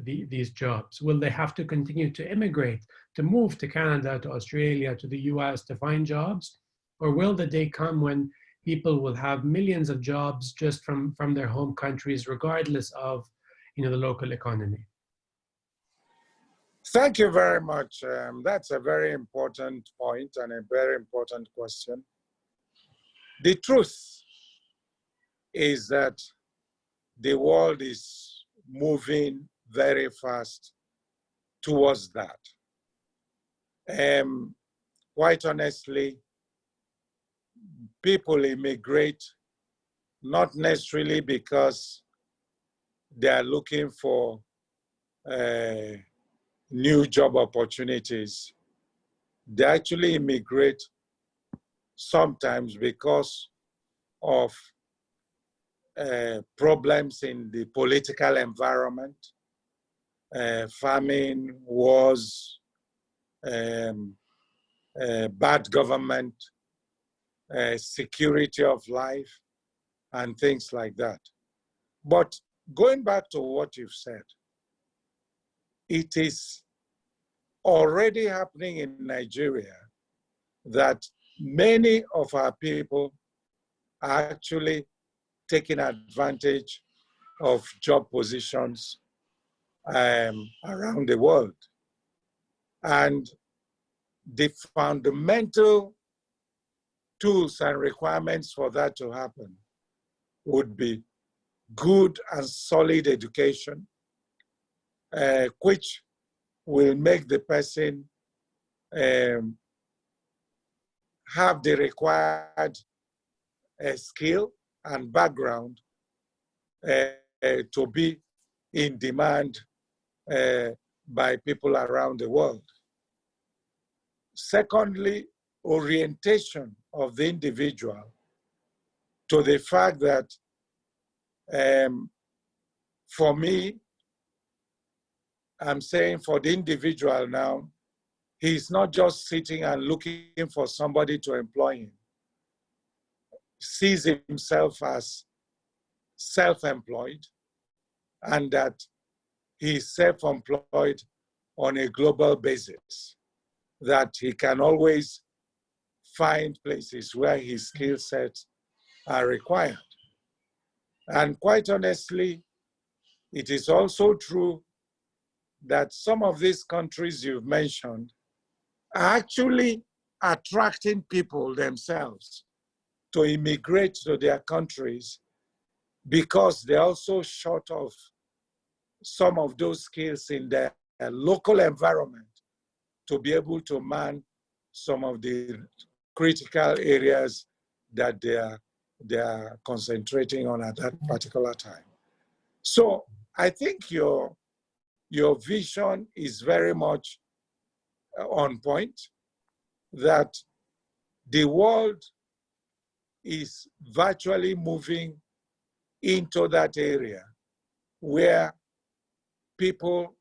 these jobs? Will they have to continue to immigrate, to move to Canada, to Australia, to the US to find jobs? Or will the day come when people will have millions of jobs just from their home countries, regardless of the local economy? Thank you very much. That's a very important point and a very important question. The truth is that the world is moving very fast towards that. Quite honestly, people immigrate not necessarily because they are looking for new job opportunities. They actually immigrate sometimes because of problems in the political environment, famine, wars, bad government, security of life, and things like that. But going back to what you've said, it is already happening in Nigeria that many of our people are actually taking advantage of job positions around the world. And the fundamental tools and requirements for that to happen would be good and solid education, which will make the person have the required skill and background to be in demand by people around the world. Secondly, orientation of the individual to the fact that for me, I'm saying for the individual now, he's not just sitting and looking for somebody to employ him. Sees himself as self-employed and that he's self-employed on a global basis, that he can always find places where his skill sets are required. And quite honestly, it is also true that some of these countries you've mentioned are actually attracting people themselves to immigrate to their countries because they're also short of some of those skills in their local environment to be able to man some of the critical areas that they are concentrating on at that particular time. So I think your vision is very much on point, that the world is virtually moving into that area where people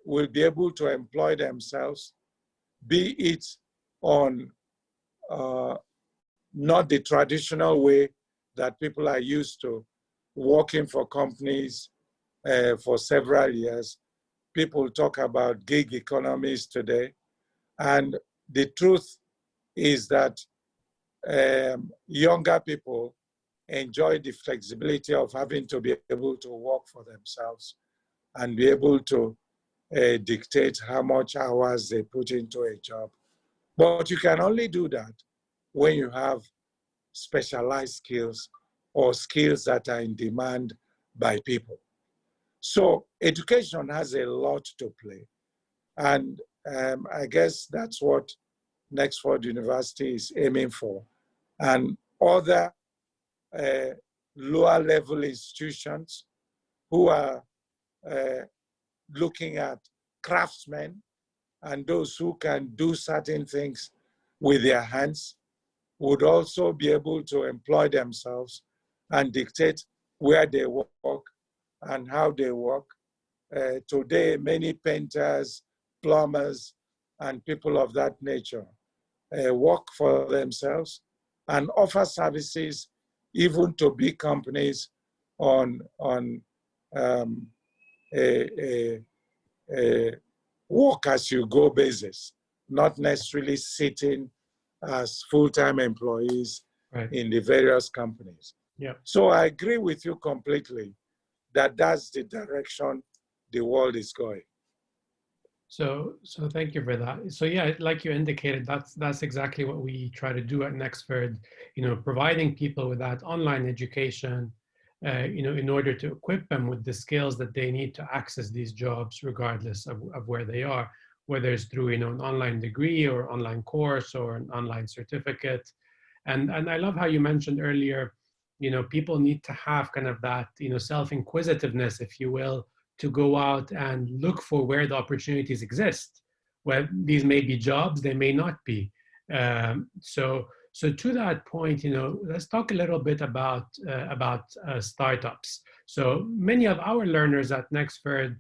will be able to employ themselves, be it on not the traditional way that people are used to working for companies for several years. People talk about gig economies today. And the truth is that younger people enjoy the flexibility of having to be able to work for themselves and be able to dictate how much hours they put into a job. But you can only do that when you have specialized skills or skills that are in demand by people. So education has a lot to play. And I guess that's what Nexford University is aiming for. And other lower level institutions who are looking at craftsmen and those who can do certain things with their hands would also be able to employ themselves and dictate where they work and how they work. Today, many painters, plumbers, and people of that nature work for themselves and offer services even to big companies on a work-as-you-go basis, not necessarily sitting as full-time employees in the various companies. Yeah. So I agree with you completely that that's the direction the world is going. So thank you for that. So yeah, like you indicated, that's exactly what we try to do at Nexford, providing people with that online education, in order to equip them with the skills that they need to access these jobs, regardless of where they are, whether it's through, an online degree or online course or an online certificate. And I love how you mentioned earlier, people need to have kind of that, self-inquisitiveness, if you will, to go out and look for where the opportunities exist. Well, these may be jobs, they may not be. So to that point, let's talk a little bit about startups. So many of our learners at Nexford,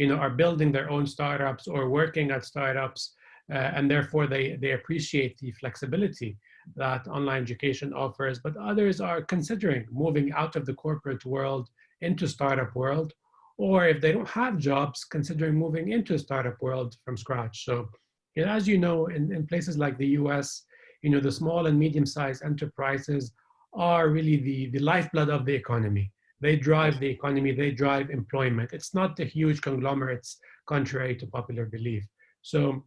are building their own startups or working at startups, and therefore they appreciate the flexibility that online education offers. But others are considering moving out of the corporate world into startup world, or if they don't have jobs, considering moving into a startup world from scratch. So, as you know, in places like the US, the small and medium-sized enterprises are really the lifeblood of the economy. They drive the economy, they drive employment. It's not the huge conglomerates, contrary to popular belief. So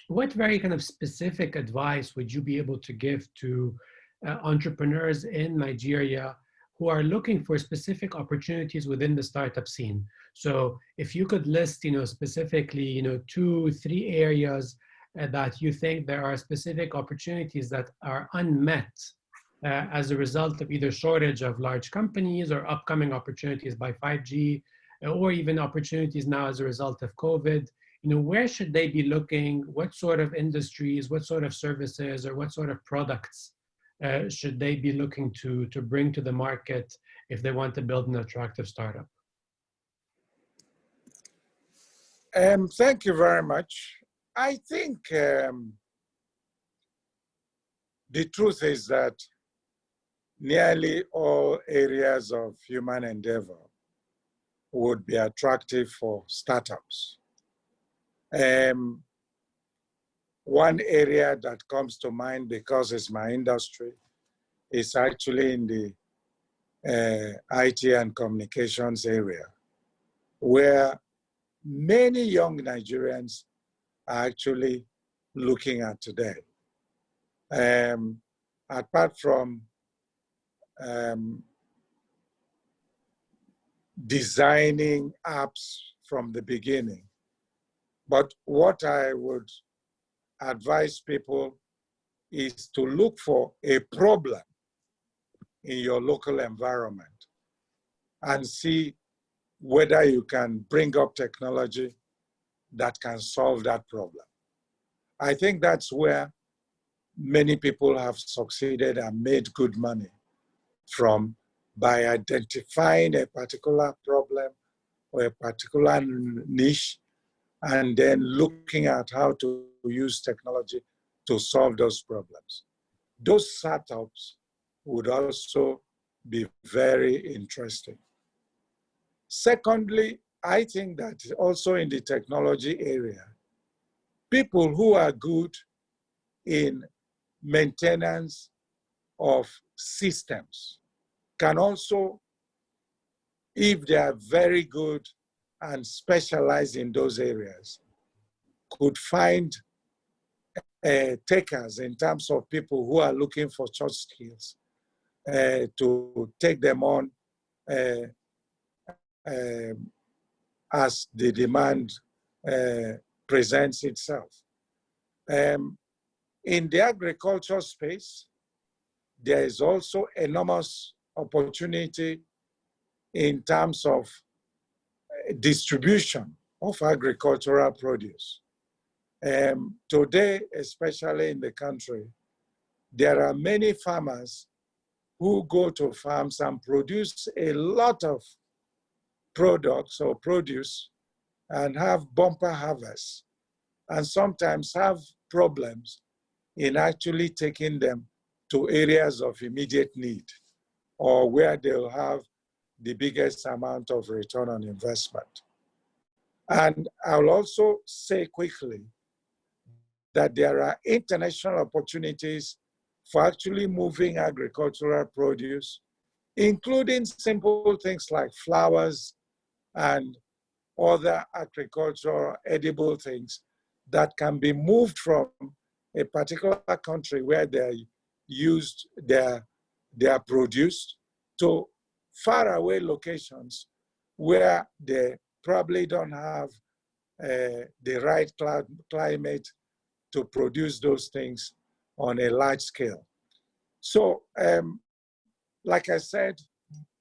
what very kind of specific advice would you be able to give to entrepreneurs in Nigeria who are looking for specific opportunities within the startup scene? So if you could list, specifically, 2, 3 areas that you think there are specific opportunities that are unmet as a result of either shortage of large companies or upcoming opportunities by 5G, or even opportunities now as a result of COVID, where should they be looking? What sort of industries, what sort of services, or what sort of products should they be looking to bring to the market if they want to build an attractive startup? Thank you very much. I think the truth is that nearly all areas of human endeavor would be attractive for startups. One area that comes to mind, because it's my industry, is actually in the IT and communications area, where many young Nigerians are actually looking at today. Apart from designing apps from the beginning, but what I would advise people is to look for a problem in your local environment and see whether you can bring up technology that can solve that problem. I think that's where many people have succeeded and made good money from, by identifying a particular problem or a particular niche and then looking at how to use technology to solve those problems. Those startups would also be very interesting. Secondly, I think that also in the technology area, people who are good in maintenance of systems can also, if they are very good and specialized in those areas, could find takers in terms of people who are looking for such skills to take them on as the demand presents itself. In the agriculture space, there is also enormous opportunity in terms of distribution of agricultural produce. Today, especially in the country, there are many farmers who go to farms and produce a lot of products or produce and have bumper harvests, and sometimes have problems in actually taking them to areas of immediate need or where they'll have the biggest amount of return on investment. And I'll also say quickly that there are international opportunities for actually moving agricultural produce, including simple things like flowers and other agricultural edible things that can be moved from a particular country where they're used, they're produced, to faraway locations where they probably don't have the right climate to produce those things on a large scale. So, like I said,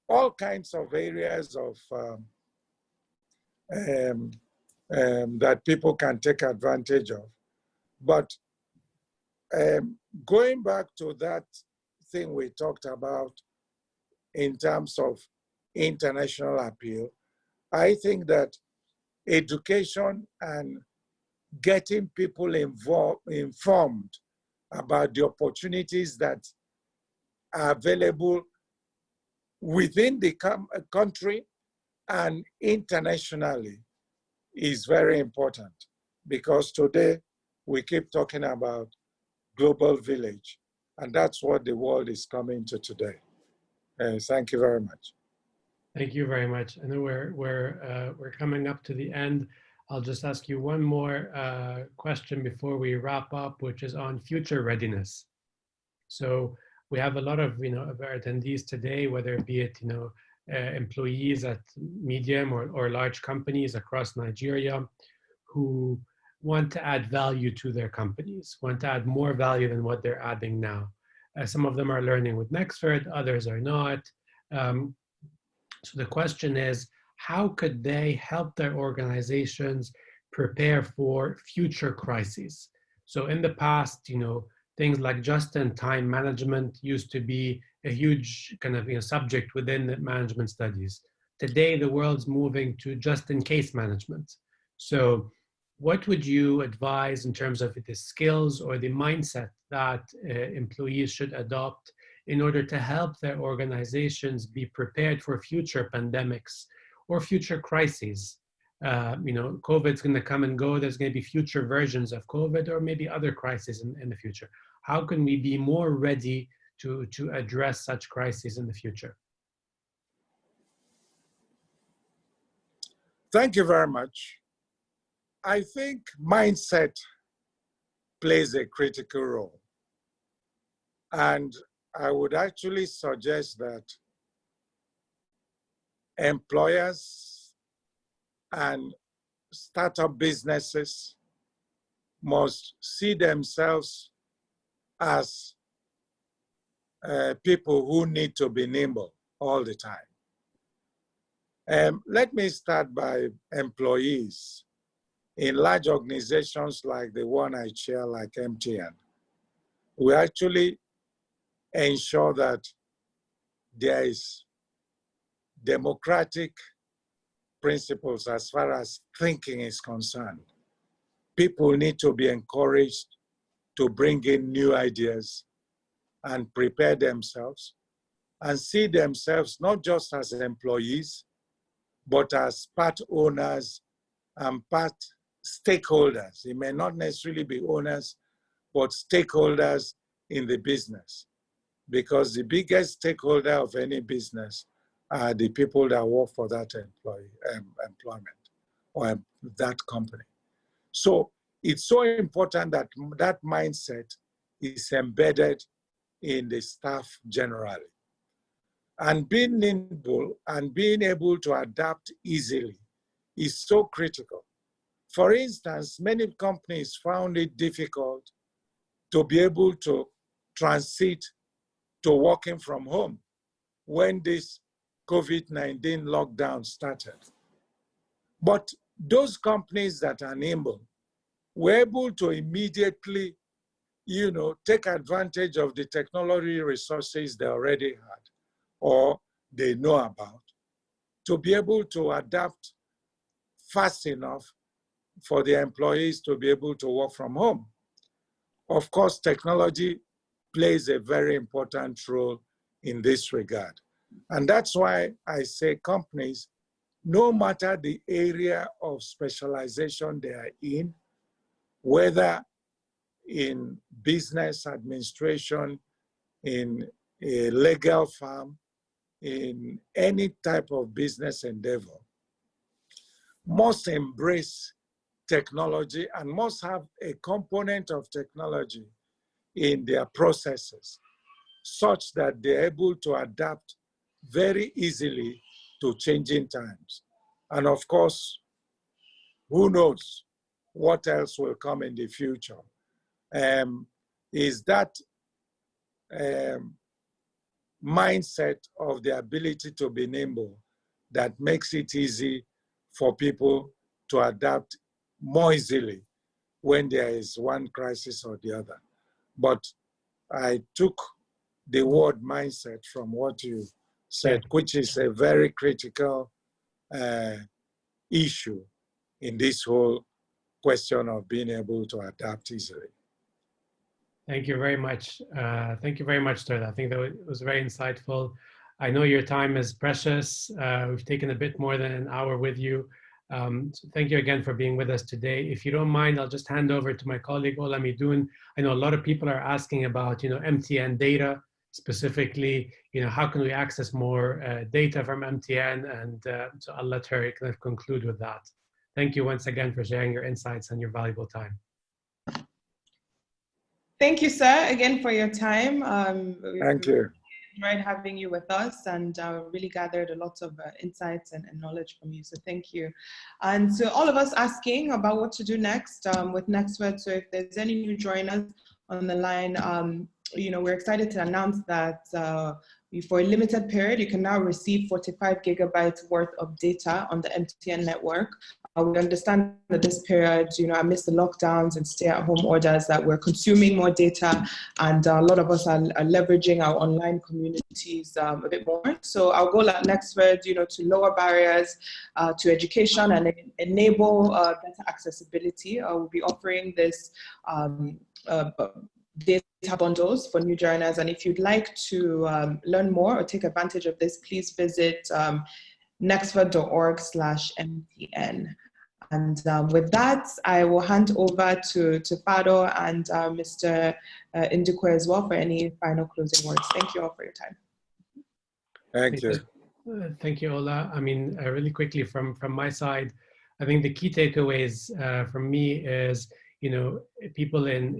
all kinds of areas of that people can take advantage of. But going back to that thing we talked about in terms of international appeal, I think that education and getting people informed about the opportunities that are available within the country and internationally is very important, because today we keep talking about global village, and that's what the world is coming to today. Thank you very much. Thank you very much. I know we're coming up to the end. I'll just ask you one more question before we wrap up, which is on future readiness. So we have a lot of of our attendees today, whether it be it employees at medium or large companies across Nigeria, who want to add value to their companies, want to add more value than what they're adding now. Some of them are learning with Nexford, others are not. So the question is, how could they help their organizations prepare for future crises? So in the past, things like just-in-time management used to be a huge kind of subject within the management studies. Today, the world's moving to just-in-case management. So what would you advise in terms of the skills or the mindset that employees should adopt in order to help their organizations be prepared for future pandemics or future crises? COVID's going to come and go. There's going to be future versions of COVID or maybe other crises in the future. How can we be more ready to address such crises in the future? Thank you very much. I think mindset plays a critical role. And I would actually suggest that employers and startup businesses must see themselves as people who need to be nimble all the time. Let me start by employees. In large organizations like the one I chair, like MTN, we actually ensure that there is democratic principles as far as thinking is concerned. People need to be encouraged to bring in new ideas and prepare themselves and see themselves not just as employees, but as part owners and part stakeholders. It may not necessarily be owners, but stakeholders in the business, because the biggest stakeholder of any business are the people that work for that employment or that company. So it's so important that that mindset is embedded in the staff generally. And being nimble and being able to adapt easily is so critical. For instance, many companies found it difficult to be able to transit to working from home when this COVID-19 lockdown started. But those companies that are nimble were able to immediately, take advantage of the technology resources they already had or they know about to be able to adapt fast enough for the employees to be able to work from home. Of course, technology plays a very important role in this regard. And that's why I say companies, no matter the area of specialization they are in, whether in business administration, in a legal firm, in any type of business endeavor, must embrace technology and must have a component of technology in their processes such that they're able to adapt very easily to changing times. And of course, who knows what else will come in the future? Is that mindset of the ability to be nimble that makes it easy for people to adapt more easily when there is one crisis or the other. But I took the word mindset from what you said, which is a very critical issue in this whole question of being able to adapt easily. Thank you very much. Thank you very much, Sir. I think that was very insightful. I know your time is precious. We've taken a bit more than an hour with you. So thank you again for being with us today. If you don't mind, I'll just hand over to my colleague, Ola Midun. I know a lot of people are asking about, MTN data, specifically, how can we access more data from MTN? And so I'll let her kind of conclude with that. Thank you once again for sharing your insights and your valuable time. Thank you, sir, again for your time. Thank you. Enjoyed having you with us and really gathered a lot of insights and knowledge from you. So thank you. And so all of us asking about what to do next with Nexford. So if there's any new joiners on the line, we're excited to announce that for a limited period, you can now receive 45 gigabytes worth of data on the MTN network. We understand that this period, amidst the lockdowns and stay-at-home orders, that we're consuming more data, and a lot of us are leveraging our online communities a bit more. So our goal at Nexford, to lower barriers to education and enable better accessibility, we'll be offering this data bundles for new joiners. And if you'd like to learn more or take advantage of this, please visit nexford.org/MTN. And with that, I will hand over to Fado and Mr. Ndukwe as well for any final closing words. Thank you all for your time. Thank you. Thank you, Ola. I mean, really quickly from my side, I think the key takeaways from me is, people in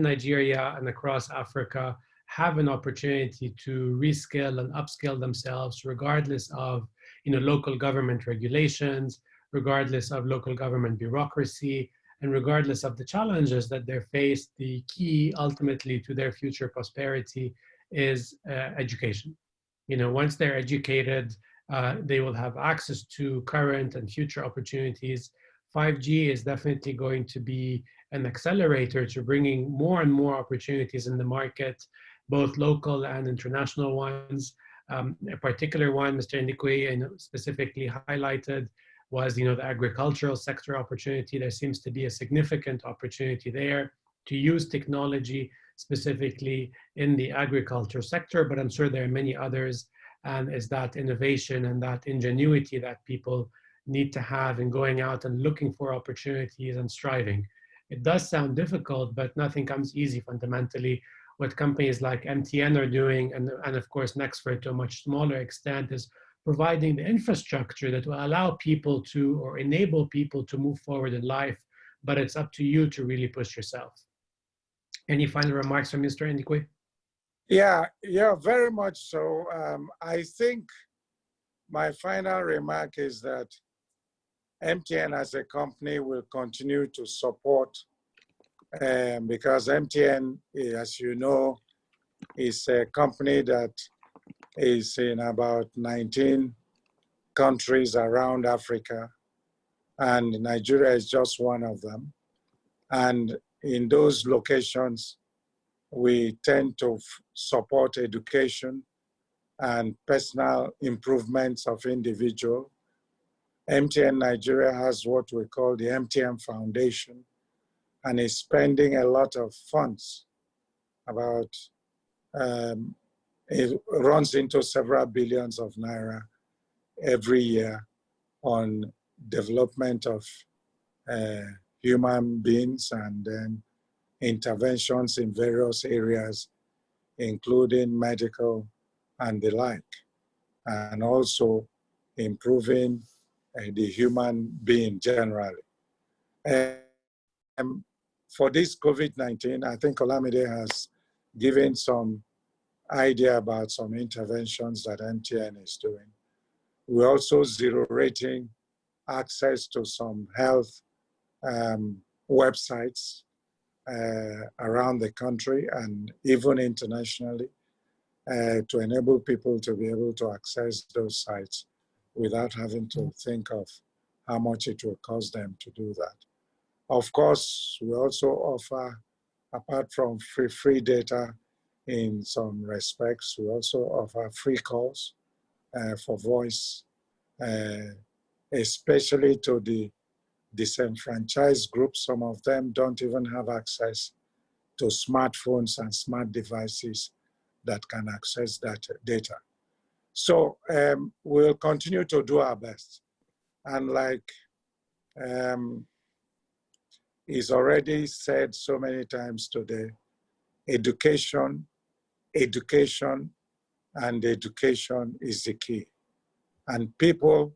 Nigeria and across Africa have an opportunity to reskill and upskill themselves regardless of, local government regulations, regardless of local government bureaucracy, and regardless of the challenges that they're faced. The key ultimately to their future prosperity is education. Once they're educated, they will have access to current and future opportunities. 5G is definitely going to be an accelerator to bringing more and more opportunities in the market, both local and international ones. A particular one, Mr. Ndukwe specifically highlighted, was the agricultural sector opportunity. There seems to be a significant opportunity there to use technology specifically in the agriculture sector, but I'm sure there are many others. And it's that innovation and that ingenuity that people need to have in going out and looking for opportunities and striving. It does sound difficult, but nothing comes easy fundamentally. What companies like MTN are doing, and of course Nexford to a much smaller extent, is providing the infrastructure that will allow people to, or enable people to move forward in life, but it's up to you to really push yourself. Any final remarks from Mr. Ndukwe? Yeah, very much so. I think my final remark is that MTN as a company will continue to support because MTN, as you know, is a company that is in about 19 countries around Africa, and Nigeria is just one of them. And in those locations, we tend to support education and personal improvements of individual. MTN Nigeria has what we call the MTN Foundation, and is spending a lot of funds, about it runs into several billions of naira every year on development of human beings and then interventions in various areas, including medical and the like, and also improving the human being generally. For this COVID-19, I think Olamide has given some idea about some interventions that MTN is doing. We're also zero rating access to some health websites around the country and even internationally to enable people to be able to access those sites without having to think of how much it will cost them to do that. Of course, we also offer, apart from free data in some respects, we also offer free calls for voice, especially to the disenfranchised groups. Some of them don't even have access to smartphones and smart devices that can access that data. So we'll continue to do our best. And like is already said so many times today, education, education, and education is the key. And people,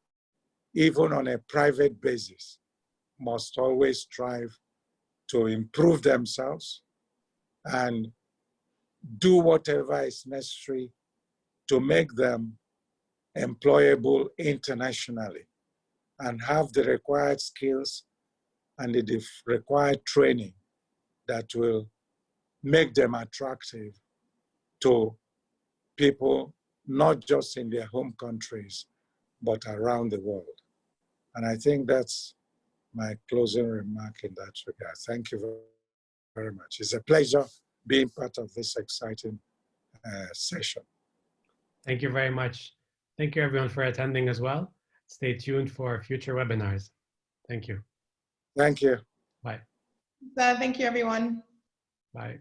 even on a private basis, must always strive to improve themselves and do whatever is necessary to make them employable internationally and have the required skills and the required training that will make them attractive to people, not just in their home countries, but around the world. And I think that's my closing remark in that regard. Thank you very much. It's a pleasure being part of this exciting session. Thank you very much. Thank you everyone for attending as well. Stay tuned for future webinars. Thank you. Thank you. Bye. Thank you, everyone. Bye.